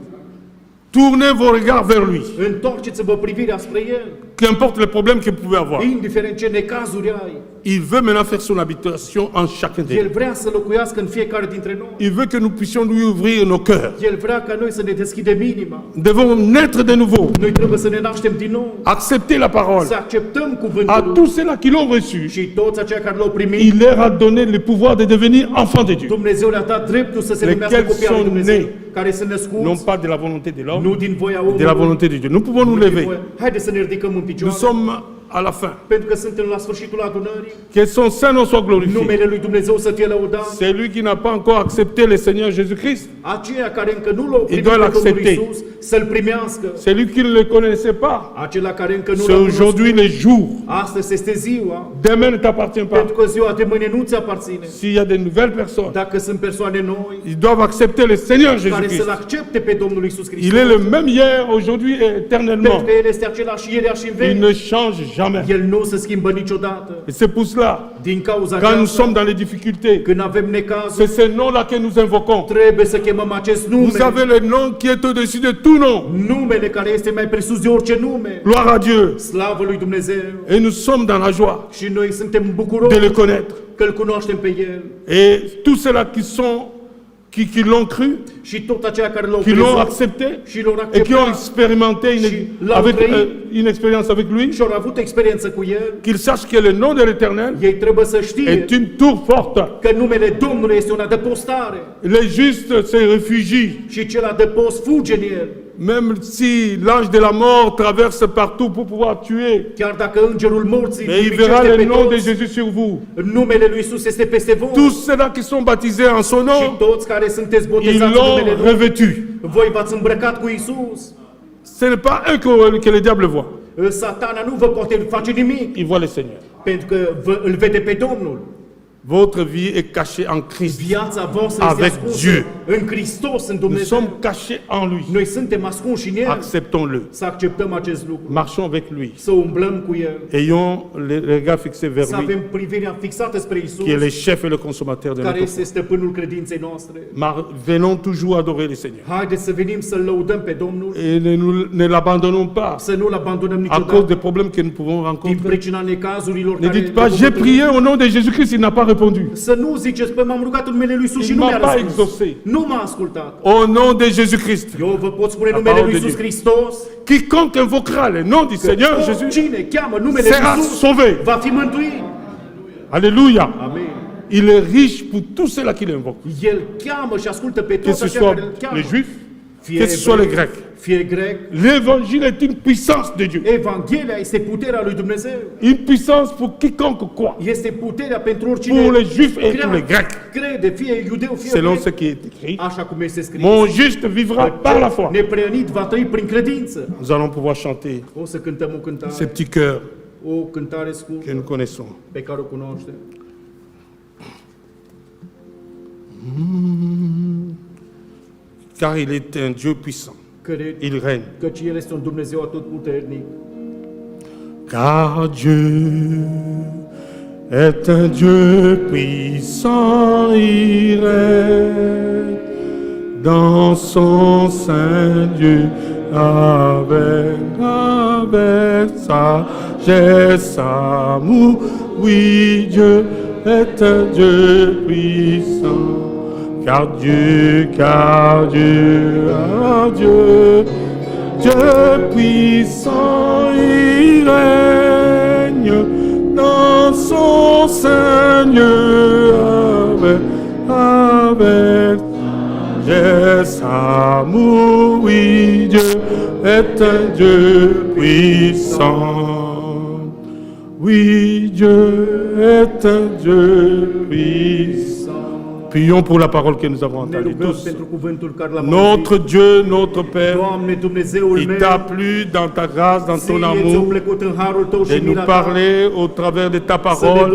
Tournez vos regards vers lui. Întoarceți-vă privirea spre El, Qu'importe les problèmes qu'il pouvait avoir. indiferent ce necazuri ai. Il veut maintenant faire son habitation en chacun de El nous. vrea să locuiască în fiecare dintre noi. Il veut que nous puissions lui ouvrir nos cœurs. El vrea ca noi să ne deschidem inima. Nous devons naître de nouveau. Noi trebuie să ne naștem din nou, Accepter la parole. să acceptăm À cuvântul tous ceux-là qui l'ont reçu, și toți aceia care l-au primit. il leur a donné le pouvoir de devenir enfants de Dieu. Dumnezeu le-a dat dreptul să se numească Lesquels copii al lui sont Dumnezeu, nés, care sunt non născuți pas de la volonté de l'homme, nu din voia de la omului, volonté de Dieu. Nous pouvons nous nu din lever. voia. Haideți să ne ridicăm în Nous picioare, sommes à la fin. pentru că suntem la sfârșitul adunării. Que son Saint-Nom soit glorifié. Numele lui Dumnezeu să fie lăudat. Celui qui n'a pas encore accepté le Seigneur Jésus-Christ, Aceia care încă nu l-au primit doit pe Domnul l'accepter. Iisus, să-L primească. celui qui ne le connaissait pas, Acela care încă nu c'est l-a cunoscut, aujourd'hui le jour. astăzi este ziua, Demain ne t'appartient pas. pentru că ziua de mâine nu ți aparține. S'il y a de nouvelles personnes, Dacă sunt persoane noi ils doivent accepter le Seigneur care Jésus-Christ. să-L accepte pe Domnul Iisus Hristos, Il est le même hier, aujourd'hui et pentru éternellement. că El este același ieri și în Il veci. ne change jamais. El nu se schimbă niciodată. Et c'est pour cela, Din cauza quand nous aceasta, sommes dans les difficultés, când avem necazuri, c'est ce nom-là que nous invoquons. trebuie să chemăm acest nume. Vous avez le nom qui est au-dessus de tout nom. Numele care este mai presus de orice nume. Gloire à Dieu. Slavă lui Dumnezeu. Et nous sommes dans la joie Și noi suntem de bucuroși le connaître. că îl cunoaștem pe El. Et tous ceux-là qui l'ont cru, Și tot aceia care l-au qui l'ont crezut accepté și l-au et qui ont acceptat expérimenté Și l-au avec, trăit. une expérience avec lui, și au avut experiență cu El, qu'ils sachent que le nom de l'Éternel ei trebuie să știe est une tour forte. că numele Domnului este un adăpostare Les justes se réfugient, și cel adăpost fuge în El. même si l'ange de la mort traverse partout pour pouvoir tuer. Chiar dacă îngerul morții Mais il verra nimicește le pe nom de toți, Jésus sur vous. numele lui Isus este peste voi. Tous ceux-là qui sont baptisés en son Și nom, toți care sunteți ils botezați în numele l'ont Lui, revêtu. voi v-ați îmbrăcat cu Isus. Ce n'est pas eux que le diable voit. Satana nu vă poate face nimic, Il voit le Seigneur. pentru că îl vede pe Domnul. Votre vie est cachée en Christ. Viața voastră este Avec ascunsă Dieu. în Hristos, în Nous Dumnezeu. sommes cachés en lui. Noi suntem ascunși în El. Acceptons-le. Să acceptăm acest lucru. Marchons avec lui. Să umblăm cu El. Ayons les regards fixés vers Să lui, avem privirea fixată spre Isus, qui est le chef et le consommateur de care notre este stăpânul credinței noastre. foi. Venons toujours adorer le Seigneur. Haideți să venim să-L lăudăm pe Domnul, Et ne l'abandonnons pas să nu-L abandonăm à cause niciodată des problèmes que nous pouvons din rencontrer. pricina necazurilor Ne care dites pas, le j'ai vom prié au nom de Jésus-Christ, il n'a pas répondu. Să nu ziceți, păi m-am rugat în numele Lui Isus și Il nu m'a mi-a pas răspuns. exaucé. Nu m-a ascultat. Au nom de Jésus-Christ, Eu vă pot spune La numele parole Lui de Isus Dieu. Hristos, quiconque invoquera le nom du Seigneur Jésus oricine cheamă numele sera Lui Isus sauvé. va fi mântuit. Alléluia. Amin. Il est riche pour tous ceux-là qui l'invoquent. El cheamă și ascultă pe Que toți ce aceia soit care îl cheamă. les Juifs, Fie que ce soit les evrei, Grecs. fie grec. L'évangile est une puissance de Dieu. Evanghelia este puterea lui Dumnezeu. Une puissance pour quiconque croit. Este puterea pentru oricine Pour les Juifs et pour les crea- Grecs. crede, fie iudeu, fie Selon grec, ce qui est écrit. așa cum este scris. Mon juste vivra par la foi. Nepreănit va trăi prin credință. Nous allons pouvoir chanter O să cântăm o cântare, ces petits chœurs o cântare scurtă que nous connaissons. pe care o cunoaștem. Car il est un Dieu puissant. Il règne. Căci El este un Dumnezeu atotputernic. Car Dieu est un Dieu puissant, il règne dans son Saint Dieu avec avec sagesse, amour. Oui, Dieu est un Dieu puissant. Car Dieu, ah Dieu, Dieu puissant, il règne dans son Seigneur avec sagesse, amour. Oui, Dieu est un Dieu puissant. Oui, Dieu est un Dieu puissant. Prions pour la parole que nous avons entendue tous. Notre Dieu, notre Père, il t'a plu dans ta grâce, dans ton amour, de nous parler au travers de ta parole.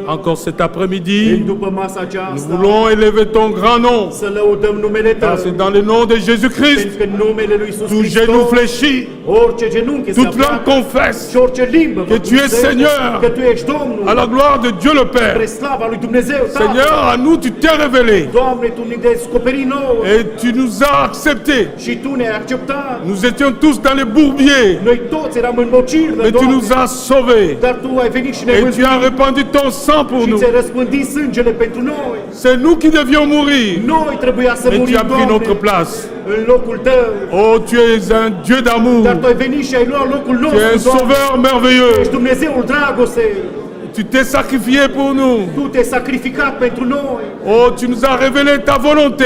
Encore cet après-midi, nous voulons élever ton grand nom. Car c'est dans le nom de Jésus-Christ, tout genou fléchit, toute langue confesse que tu es Seigneur, à la gloire de Dieu le Père. Seigneur, à nous tu t'es révélé et tu nous as acceptés. Nous étions tous dans les bourbiers, mais tu nous as sauvés et tu as répandu ton sang pour nous. C'est nous qui devions mourir, et tu as pris notre place. Oh, tu es un Dieu d'amour, tu es un sauveur merveilleux. Tu t'es sacrifié pour nous. Oh, tu nous as révélé ta volonté.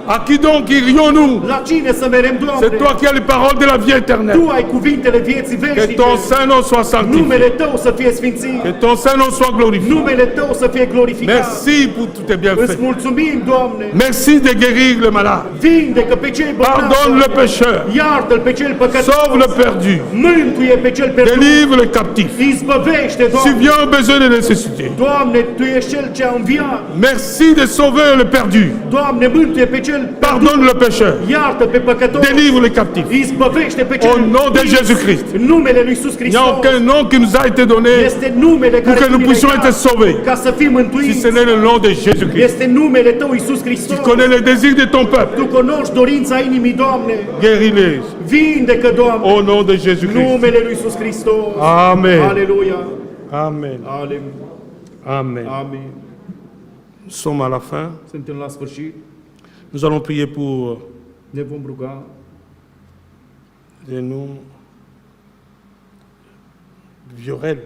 À qui donc irions-nous? C'est toi qui as les paroles de la vie éternelle. Que ton Saint-Nom soit sanctifié. Que ton Saint-Nom soit glorifié. Merci pour tous tes bienfaits. Merci de guérir le malade. Pardonne le pécheur. Sauve le perdu. Délivre le captif. Subviens aux besoins de nécessité. Merci de sauver le perdu. Pardonne le pécheur. Délivre les captifs. Au nom de Jésus-Christ. Il n'y a aucun nom qui nous a été donné pour que nous puissions être sauvés, si ce n'est le nom de Jésus-Christ. Tu connais les désirs de ton peuple. Guéris-les. Au nom de Jésus-Christ. Amen. Amen. Amen. Nous sommes à la fin. Nous allons prier pour de nous. Viorel.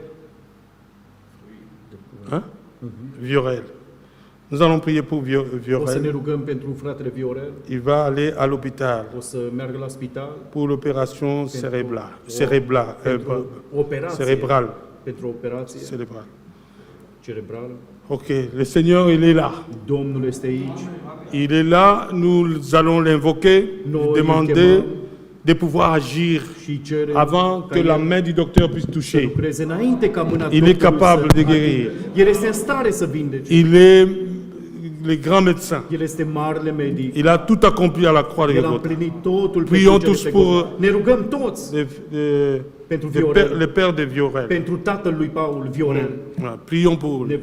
Hein? Viorel. Nous allons prier pour Viorel. Il va aller à l'hôpital pour l'opération cérébrale. Ok, le Seigneur, il est là. Il est là, nous allons l'invoquer, lui demander de pouvoir agir avant que la main du docteur puisse toucher. Il est capable de guérir. Il est le grand médecin. Il a tout accompli à la croix de Golgotha. Prions tous pour le père de Viorel. Prions pour lui.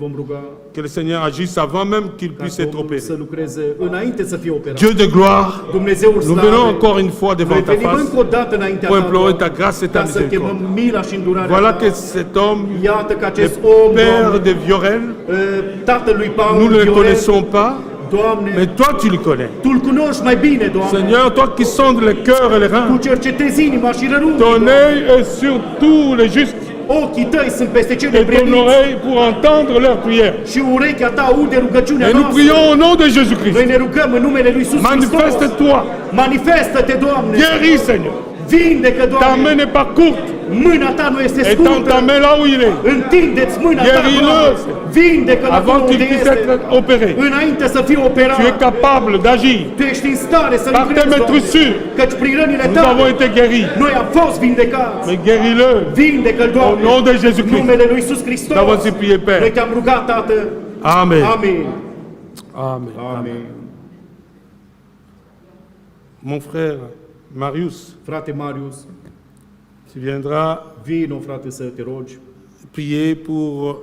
Que le Seigneur agisse avant même qu'il puisse être opéré. Dieu de gloire, nous venons encore une fois devant ta face pour implorer ta grâce et ta miséricorde. Voilà que cet homme, le père de Viorel, nous ne le connaissons pas, mais toi tu le connais. Seigneur, toi qui sondes le cœur et les reins, ton œil est sur tous les justes et ton oreille pour entendre leurs prières. Et nous prions au nom de Jésus-Christ. Manifeste-toi. Guéris, Seigneur. Ta main n'est pas courte. Étends ta main là où il est. Guéris-le avant qu'il puisse être opéré. Tu es capable d'agir. Par tes maîtrisures, nous avons été guéris. Mais guéris-le au nom de Jésus-Christ. Nous avons supplié, Père. Amen. Amen. Mon frère Marius, tu viendras prier pour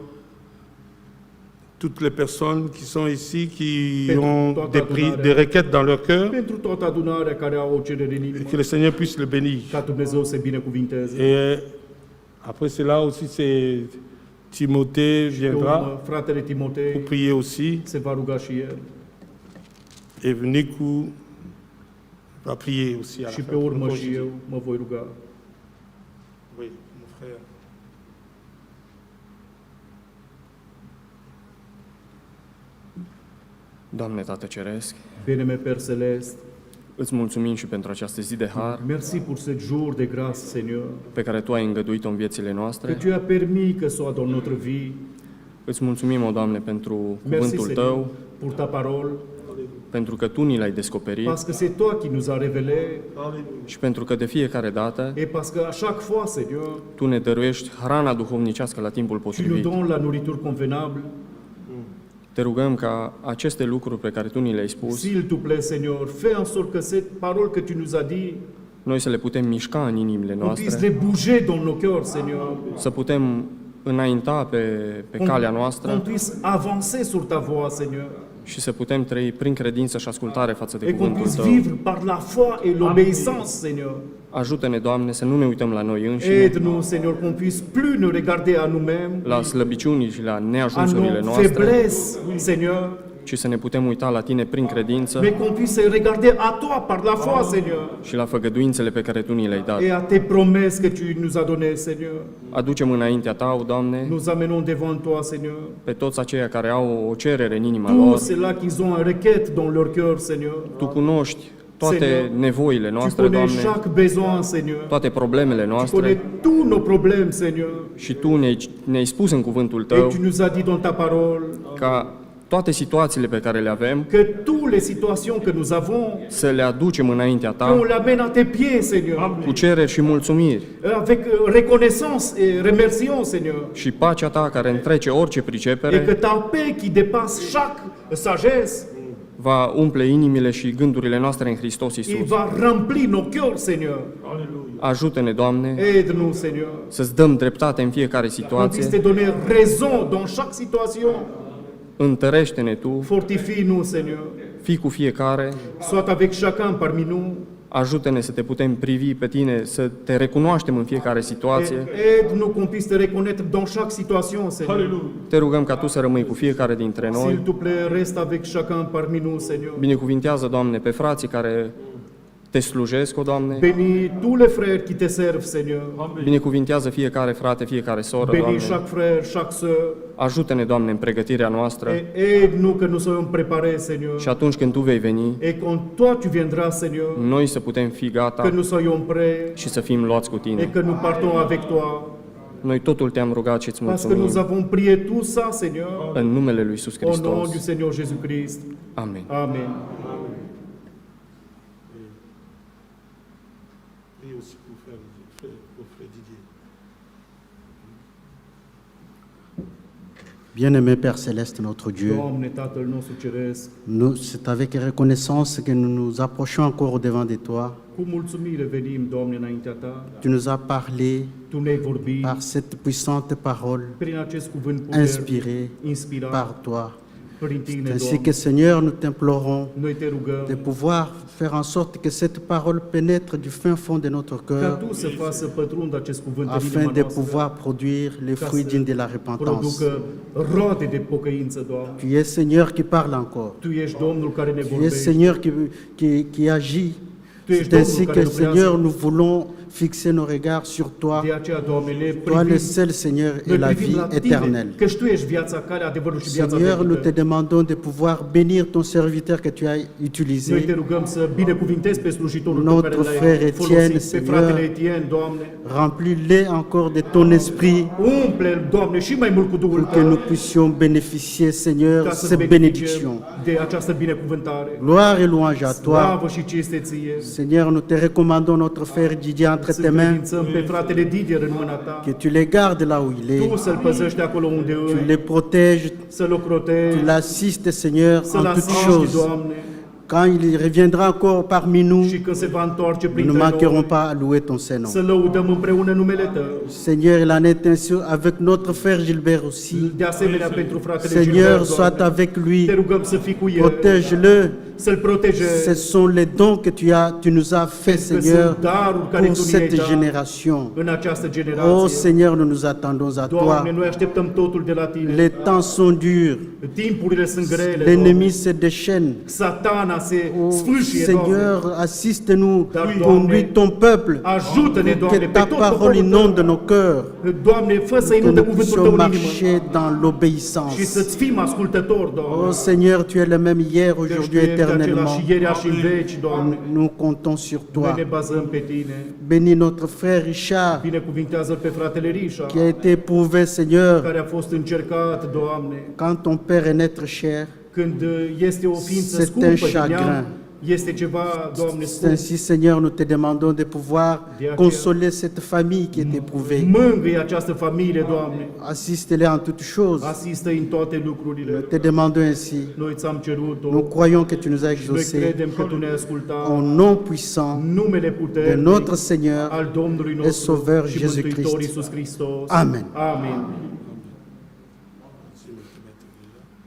toutes les personnes qui sont ici, qui Pentru ont toată des, adunarea. des requêtes dans leur cœur, Pentru toată adunarea care au o cerere în et inimă, que le Seigneur puisse le bénir. ca Dumnezeu să binecuvinteze. Et après cela aussi, c'est Timothée Pe urmă, viendra fratele pour Timotei prier aussi. se va ruga și el. Et Nicu va prier aussi à la Și fin. pe urmă Pour și continuer. eu mă voi ruga. Oui, mon frère. Doamne Tată Ceresc, Bine-me Père Celeste, îți mulțumim și pentru această zi de har merci pour ce jour de grâce, Seigneur, pe care Tu ai îngăduit-o în viețile que noastre. Tu as permis que soit dans notre vie. Îți mulțumim, o Doamne, pentru Merci, cuvântul Seigneur, Tău, pour ta parole, pentru că Tu ni l-ai descoperit parce que c'est toi qui nous as révélé, și pentru că de fiecare dată et parce que à chaque fois, Seigneur, Tu ne dăruiești hrana duhovnicească la timpul Tu nous potrivit. donnes la nourriture convenable. Te rugăm ca aceste lucruri pe care Tu ni le-ai spus, S'il te plaît, Seigneur, fais en sorte que cette parole que tu nous as dit, noi să le putem mișca în inimile on puisse noastre, les bouger dans nos cœurs, Seigneur. să putem înainta pe calea Qu'on noastră puisse avancer sur ta voie, Seigneur. și să putem trăi prin credință și ascultare față de Et qu'on cuvântul puisse Tău. vivre par la foi et l'obéissance, Seigneur. Ajută-ne, Doamne, să nu ne uităm la noi înșine, Aide-nous, Seigneur, qu'on puisse plus nous regarder à nous-mêmes, la slăbiciuni și la à neajunsurile nos noastre, faiblesses, Seigneur, ci să ne putem uita la Tine prin credință mais qu'on puisse se regarder à toi par la foi, Seigneur, și la făgăduințele pe care Tu ni le-ai dat. et à tes promesses que tu nous as données, Seigneur. Aducem înaintea Ta, o Doamne, Nous amenons devant toi, Seigneur, pe toți aceia care au o cerere în inima tous lor. ceux-là qui ont une requête dans leur cœur, Seigneur. Tu cunoști toate Seigneur, nevoile Tu noastre, connais Doamne, chaque besoin, Seigneur. toate problemele Tu connais noastre tous nos problèmes, Seigneur. și Tu ne-ai spus în cuvântul Et Tău tu nous as dit dans ta parole ca toate situațiile pe care le avem que toutes les situations que nous avons, să le aducem înaintea qu'on Ta les amène à tes pieds, Seigneur, cu cereri și mulțumiri avec reconnaissance et remerciement, Seigneur. și pacea Ta care întrece orice Et que pricepere ta paix qui dépasse chaque sagesse, va umple inimile și gândurile noastre în Hristos il Iisus. va remplir nos cœurs, Seigneur. Ajută-ne, Doamne, Aide-nous, Seigneur. să-ți dăm dreptate în fiecare Qu'on puisse te situație, donner raison dans chaque situation. întărește-ne Tu, Fortifie-nous, Seigneur. fii cu fiecare, Sois avec chacun parmi nous. ajută-ne să te putem privi pe Tine, să te recunoaștem în fiecare Et situație. aide-nous qu'on puisse te reconnaître dans chaque situation, Seigneur. Te rugăm ca Tu să rămâi cu fiecare dintre S'il noi. te plaît, reste avec chacun parmi nous, Seigneur. Binecuvintează, Doamne, pe frații care Te slujesc, o Doamne. Bénis tous les frères qui te servent, Seigneur. Binecuvintează fiecare frate, fiecare soră, Bénis Doamne. chaque frère, chaque sœur. Ajută-ne, Doamne, în pregătirea noastră Et aide-nous que nous soyons préparés, Seigneur. și atunci când Tu vei veni, Et quand toi tu viendras, Seigneur, noi să putem fi que gata nous soyons prêts și să fim luați cu et Tine. que nous partons avec toi. Noi totul Te-am rugat și îți Parce que nous mulțumim avons prié tout ça, Seigneur, în numele Lui Iisus au nom du Hristos. Seigneur Jésus-Christ. Amen. Amen. Et aussi pour frère Didier. Bien-aimé Père Céleste, notre Dieu, Doamne, Tatăl nostru Ceresc, c'est avec reconnaissance que nous nous approchons encore au-devant de toi. cu mulțumire venim, Doamne, înaintea Ta. Tu nous as parlé Tu ne-ai vorbit par cette puissante parole prin acest cuvânt puternic, inspiré inspirat par toi. prin Tine, Ainsi Doamne. que Seigneur, nous t'implorons Noi te rugăm de pouvoir faire en sorte que cette parole pénètre du fin fond de notre ca cœur Tu să faci să pătrundă acest cuvânt în afin inima de noastră, pouvoir produire les ca fruits să dignes de la repentance. producă roade de pocăință, Doamne. Tu es Seigneur qui parle encore. Tu ești Domnul care ne Tu es vorbește. Seigneur qui agit. Tu ești C'est ainsi Domnul que care lucrează. Seigneur, nous voulons fixer nos regards sur toi. De aceea, Doamne, ne Toi le privim, seul Seigneur noi et la privim vie la Tine, éternelle. căci Tu ești viața care, adevărul și viața Seigneur, nous te veșnică. demandons de pouvoir bénir ton serviteur que tu as Noi te utilisé. rugăm să binecuvintezi pe slujitorul Tău Notre care frère l-ai Etienne, folosit, pe Seigneur. fratele Etienne, Doamne. Remplis-les encore de ton esprit Umple, Doamne, și mai mult cu Duhul pour que Tău, nous puissions bénéficier, Seigneur, ca să cette bénédiction. beneficiem de această binecuvântare. Gloire et louange à toi. Slavă și cinste Ție. Seigneur, nous te recommandons notre frère Didier entre Să tes mains, credințăm pe fratele Didier în mâna Ta. que tu les gardes là où il Tu est, să-l păzești acolo unde tu îi, les protèges, să-l tu ocrotești, l'assistes, Seigneur, să-l en toutes asisti, choses, Doamne, Quand il reviendra encore parmi nous, și când se va întoarce nous ne printre manquerons noi, pas à louer ton Saint-Nom. să lăudăm împreună numele Tău. Seigneur, il en est ainsi avec notre frère Gilbert aussi. De asemenea, pentru fratele Seigneur, Gilbert, sois Doamne, avec lui. te rugăm să fii cu el, Protège-le. să-l protejezi. Ce sont les dons que tu nous as fait, Seigneur, pour cette génération. În această Oh generație, Seigneur, nous nous attendons à toi. Doamne, noi așteptăm totul de la Tine. Les temps sont durs. Timpurile sunt grele, L'ennemi se déchaîne. Satana se Oh sfârșie, Doamne. Seigneur, assiste-nous, Dar, conduis ton peuple, Ajută-ne, que Doamne, pe ta tot parole poporul inonde Tău. nos cœurs, Doamne, fă să que inunde nous cuvântul puissions Tău în inimă marcher dans și l'obéissance. să-ți fim ascultători, Doamne. Oh Seigneur, tu es le même hier, Căci Tu aujourd'hui, ești éternellement. același ieri și în veci, Doamne. Nous comptons sur Noi toi. ne bazăm pe Tine. Bénis notre frère Richard, Binecuvintează pe fratele Rișa, qui a été éprouvé, Seigneur, care a fost încercat, Doamne. quand ton Père est naître cher. Când este o ființă C'est scumpă un de chagrin. neam, este ceva, Doamne, C'est scump. ainsi, Seigneur, nous te demandons de pouvoir De aceea- consoler cette famille qui est éprouvée. Mângâie această familie, Doamne. Assiste-les en toutes choses. Asistă-i în toate lucrurile. Te demandons ainsi. Noi ți-am cerut-o. Nous croyons que tu nous as Noi exaucés credem că Tu ne-ai ascultat. au nom puissant Numele de puternic notre Seigneur al Domnului et nostru Sauveur și Jésus Mântuitor Christ. Iisus Hristos. Amen. Amen.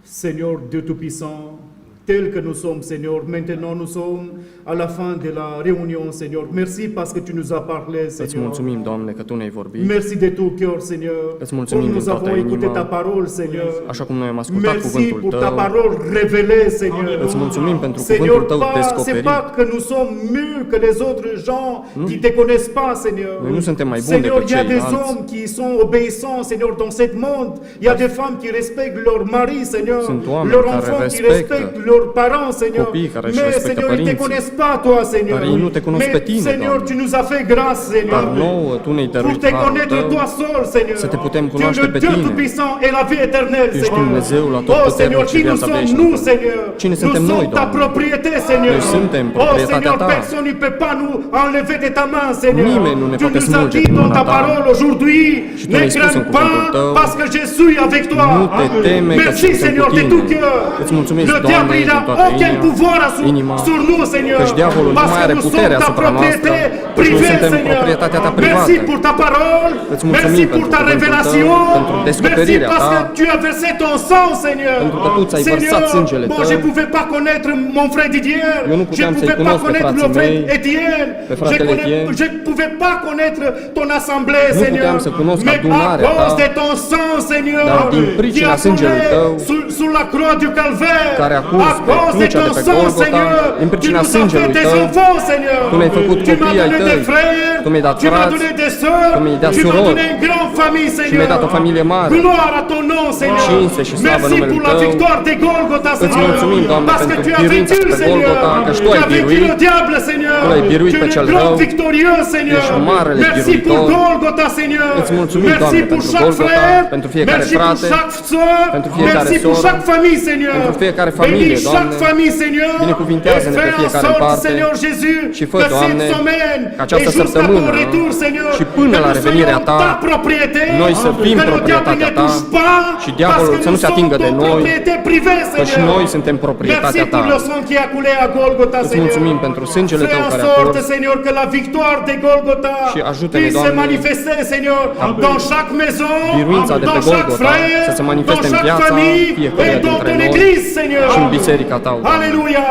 Seigneur Dieu Tout-Puissant, tel que nous sommes, Seigneur, maintenant nous sommes à la fin de la réunion, Seigneur. Merci parce que Tu nous as parlé, Îți Seigneur. mulțumim, Doamne, că Tu ne-ai vorbit. Merci de tout cœur, Seigneur. Îți mulțumim Pour nous din toată avons écouté inima. Ta parole, Seigneur. Așa cum noi am ascultat Merci cuvântul pour Ta Tău, parole révélée, Seigneur. îți mulțumim pentru Seigneur, cuvântul Tău c'est descoperit. pas que nous sommes mieux que les autres gens qui te connaissent pas, Seigneur. Noi nu suntem mai buni Seigneur, decât il y a des ceilalți. hommes qui sont obéissants, Seigneur, dans ce monde. Il y a des femmes qui respectent leurs maris, Seigneur. Sunt oameni Leurs care enfants qui respectă respectent leurs parents, Seigneur. copiii care își Mais, respectă Seigneur, ils ne te părinții. connaissent pas, toi, Seigneur. Dar ei nu te cunosc pe Mais, tine, Seigneur, Doamne. tu nous as fait grâce, Seigneur. Dar nouă Tu ne-ai Pour dăruit te harul connaître Tău, toi seul, Seigneur. să te putem Tu es cunoaște le pe Dieu Tine. Tout-Puissant et la vie éternelle, Ești Seigneur. Dumnezeul Oh, atotputernic Seigneur, și qui nous viața sommes veșnică. nous, Seigneur? Cine Nous suntem noi, sommes ta Doamne? propriété, Seigneur. Noi suntem Oh, proprietatea Seigneur, Ta. personne ne peut pas nous enlever de ta main, Seigneur. Nimeni nu ne Tu poate nous as smulge dit din dans mâna ta Ta. parole aujourd'hui, Și Tu ne ne-ai spus în crains cuvântul pas Tău, parce que je suis avec toi. nu te teme că Merci, suntem Seigneur, cu de Tine. tout cœur. Îți mulțumesc, Le Doamne, diable din n'a toată aucun pouvoir inima, sur nous, Seigneur. căci diavolul nu Parce mai que are nous putere sommes ta asupra noastră, propriété căci noi privée, suntem Seigneur. proprietatea Ta Merci privată. pour ta parole. Îți mulțumim Merci pentru pour ta cuvântul Tău, révélation. pentru Merci descoperirea parce Ta. que tu as versé ton sang, Seigneur. Pentru că Tu ți-ai vărsat sângele moi Tău. je pouvais pas connaître mon frère Didier. Eu nu Je puteam să-i pouvais pas cunosc pe connaître le frații frère mei, Etienne. pe fratele Etienne. Je pouvais pas connaître ton assemblée, Nu Seigneur. puteam să cunosc Mais à adunarea cause Ta. de ton sang, Seigneur, Dar din pricina qui a sângelui coulé Tău, sur la croix du Calvaire, care a curs à pe cause de crucea de ton pe sang, Golgota, Seigneur, din tu pricina nous as fait sângelui des Tău, enfants, Seigneur. Tu ne-ai făcut Tu m'as copii ai donné Tăi. des frères, Tu mi-ai dat tu m'as frați, donné des sœurs, Tu mi-ai dat tu m'as surori. donné une grande famille, Și Seigneur. mi-ai dat o familie mare. Gloire à ton nom, Seigneur. Cinste și slavă Merci numelui pour la Tău. victoire de Golgotha, Îți Seigneur. mulțumim, Doamne, Parce que pentru tu as biruința vaincu, pe Seigneur. Golgota, căci Tu Tu ai as vaincu biruit. le diable, Seigneur. Tu l-ai biruit Tu pe es cel le grand rău. victorieux, Seigneur. Ești marele Merci pour biruitor. Golgotha, Seigneur. Îți mulțumim, Merci Doamne, pour pentru chaque Golgota, frère. pentru fiecare Merci pour frate, chaque sœur. pentru fiecare Merci pour soră, chaque famille, Seigneur. pentru fiecare familie, Bénis Doamne. chaque famille, Seigneur. Binecuvintează-ne Et pe fais en fiecare sorte, parte. Seigneur Jésus, Și fă, que Doamne, cette semaine ca această et jusqu'à săptămână ton retour, Seigneur, și până que la nous revenirea soyons Ta, ta propriété, noi să fim que le diable proprietatea ne Ta touche pas, și diavolul parce que să nu nous se atingă sommes de ton noi, propriété privée, căci Seigneur. noi suntem Merci proprietatea pour Ta. le sang qui a coulé à Golgotha, Îți Seigneur. mulțumim pentru sângele Fais Tău en care a sorte, curs. Seigneur, que la victoire de Golgotha Și ajută-ne, puisse se Doamne, manifester, Seigneur, dans chaque maison, biruința de pe dans chaque Golgota frère, să se dans manifeste în chaque viața famille fiecăruia et dans dintre ton noi église, Seigneur. și în biserica Ta, Doamne. Alléluia.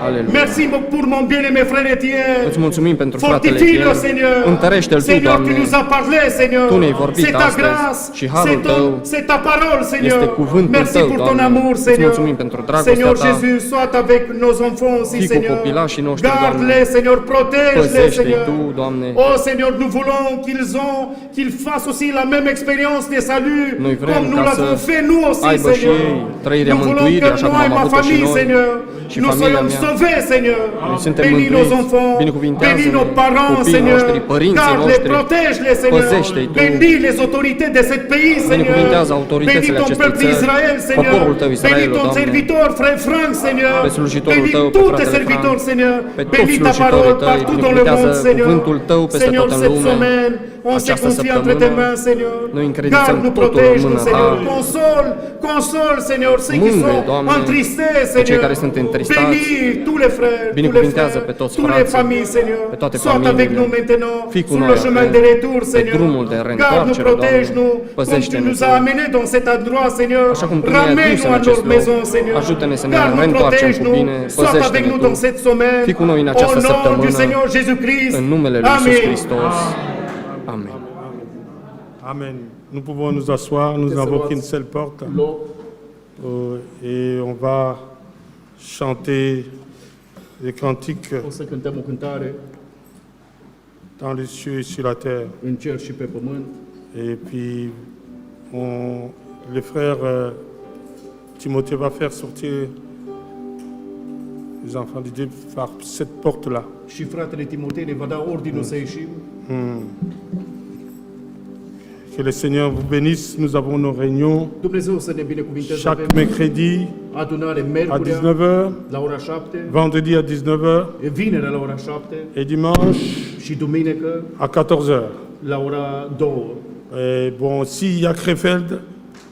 Aleluia. Merci pour mon bien-aimé frère Etienne. Îți mulțumim pentru fratele Fortifie-le, Etienne. Seigneur. Întărește-l Tu, Seigneur, tu Doamne. nous as parlé, Seigneur. Tu ne-ai vorbit C'est ta astăzi grâce, și harul Tău c'est ta parole, Seigneur. este cuvântul Merci Tău, pour ton Doamne. amour, Îți Seigneur. mulțumim pentru dragostea Seigneur Ta. Jésus, sois avec nos enfants aussi, Fii cu Seigneur. copilașii noștri, Garde-les, Seigneur, protège-les, Păzește-i Seigneur. Tu, Doamne. Oh Seigneur, nous voulons qu'ils fassent aussi la même expérience de salut, Noi vrem comme nous ca să l'avons fait nous aussi, aibă și Seigneur. ei trăirea Nous voulons mântuirii, que așa cum moi et am ma avut-o și famille, noi. Seigneur, Și nous familia soyons mea. sauvés, Seigneur. Noi suntem Bénis nos mântuiți. enfants, Binecuvintează-ne bénis nos parents, copiii Seigneur. noștri, părinții Garde-les, noștri. protège-les, Seigneur. Păzește-i Tu. Bénis les autorités de ce pays, Seigneur. Binecuvintează Bénis autoritățile ton acestei peuple țări, Israël, Seigneur. poporul Tău, Bénis Israelul, ton Doamne. serviteur, frère Franck, Seigneur. Pe slujitorul Bénis Tău, pe tous fratele tes serviteurs, Frank, Seigneur. pe toți Bénis ta slujitorii parole Tăi, partout dans le binecuvintează monde, Seigneur. cuvântul Tău peste Seigneur, tot în cette lume. semaine, On se această confie entre tes mains, săptămână. Seigneur. Noi încredințăm Garde-nous, totul în protège-nous, mâna Seigneur. Ta. Console, Seigneur, ceux qui Mângâie, sont Doamne, entristés, pe cei Seigneur. care sunt întristați. Bénis tous les frères, tous les Binecuvintează frères, pe toți toutes les frații, familles, Seigneur. pe toate Sois avec familiile. nous maintenant, Fii cu sur noi le chemin acum, de retour, pe Seigneur. drumul de Garde-nous, reîntoarcere, protège-nous, Doamne. comme tu Păzește-ne nous Tu. as amenés dans cet endroit, Seigneur. Așa cum Tu ne-ai adus Ramène-nous în à acest notre loc. maison, Seigneur. Ajută-ne să ne Garde-nous, reîntoarcem cu protège-nous. bine. Sois avec Păzește-ne nous Tu. dans cette semaine. Fii cu noi în Au această nom du săptămână. Seigneur Jésus-Christ. În numele Lui Iisus Amen. Hristos. Amen. Amen. Nous pouvons nous asseoir, nous n'avons qu'une seule porte. Et on va chanter des cantiques O să cântăm o cântare dans les cieux et sur la terre. în cer și pe pământ. Et puis, le frère Timothée va faire sortir les enfants de Dieu par cette porte-là. Și fratele Timotei ne va da ordinul să ieșim. Que le Seigneur vous bénisse. Nous avons nos réunions Dumnezeu să ne binecuvinteze. chaque Avem mercredi adunare à miercurea 19h, la ora 7, vendredi à 19h vinerea la ora 7 et dimanche și duminică à 14h. la ora 2. Et bon, s'il y a Krefeld,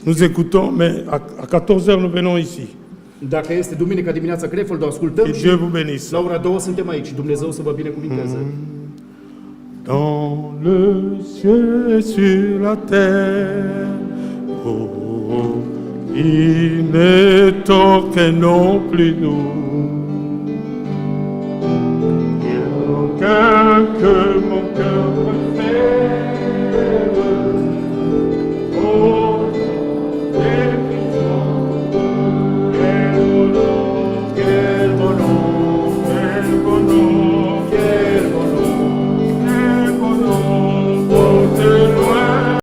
nous écoutons, mais à 14h, nous venons ici. Dacă este duminica dimineața Crefeld, o ascultăm Que și Dieu vous bénisse. la ora 2 suntem aici. Dumnezeu să vă binecuvinteze. Dans le ciel et sur la terre, oh, il n'est aucun non plus nous.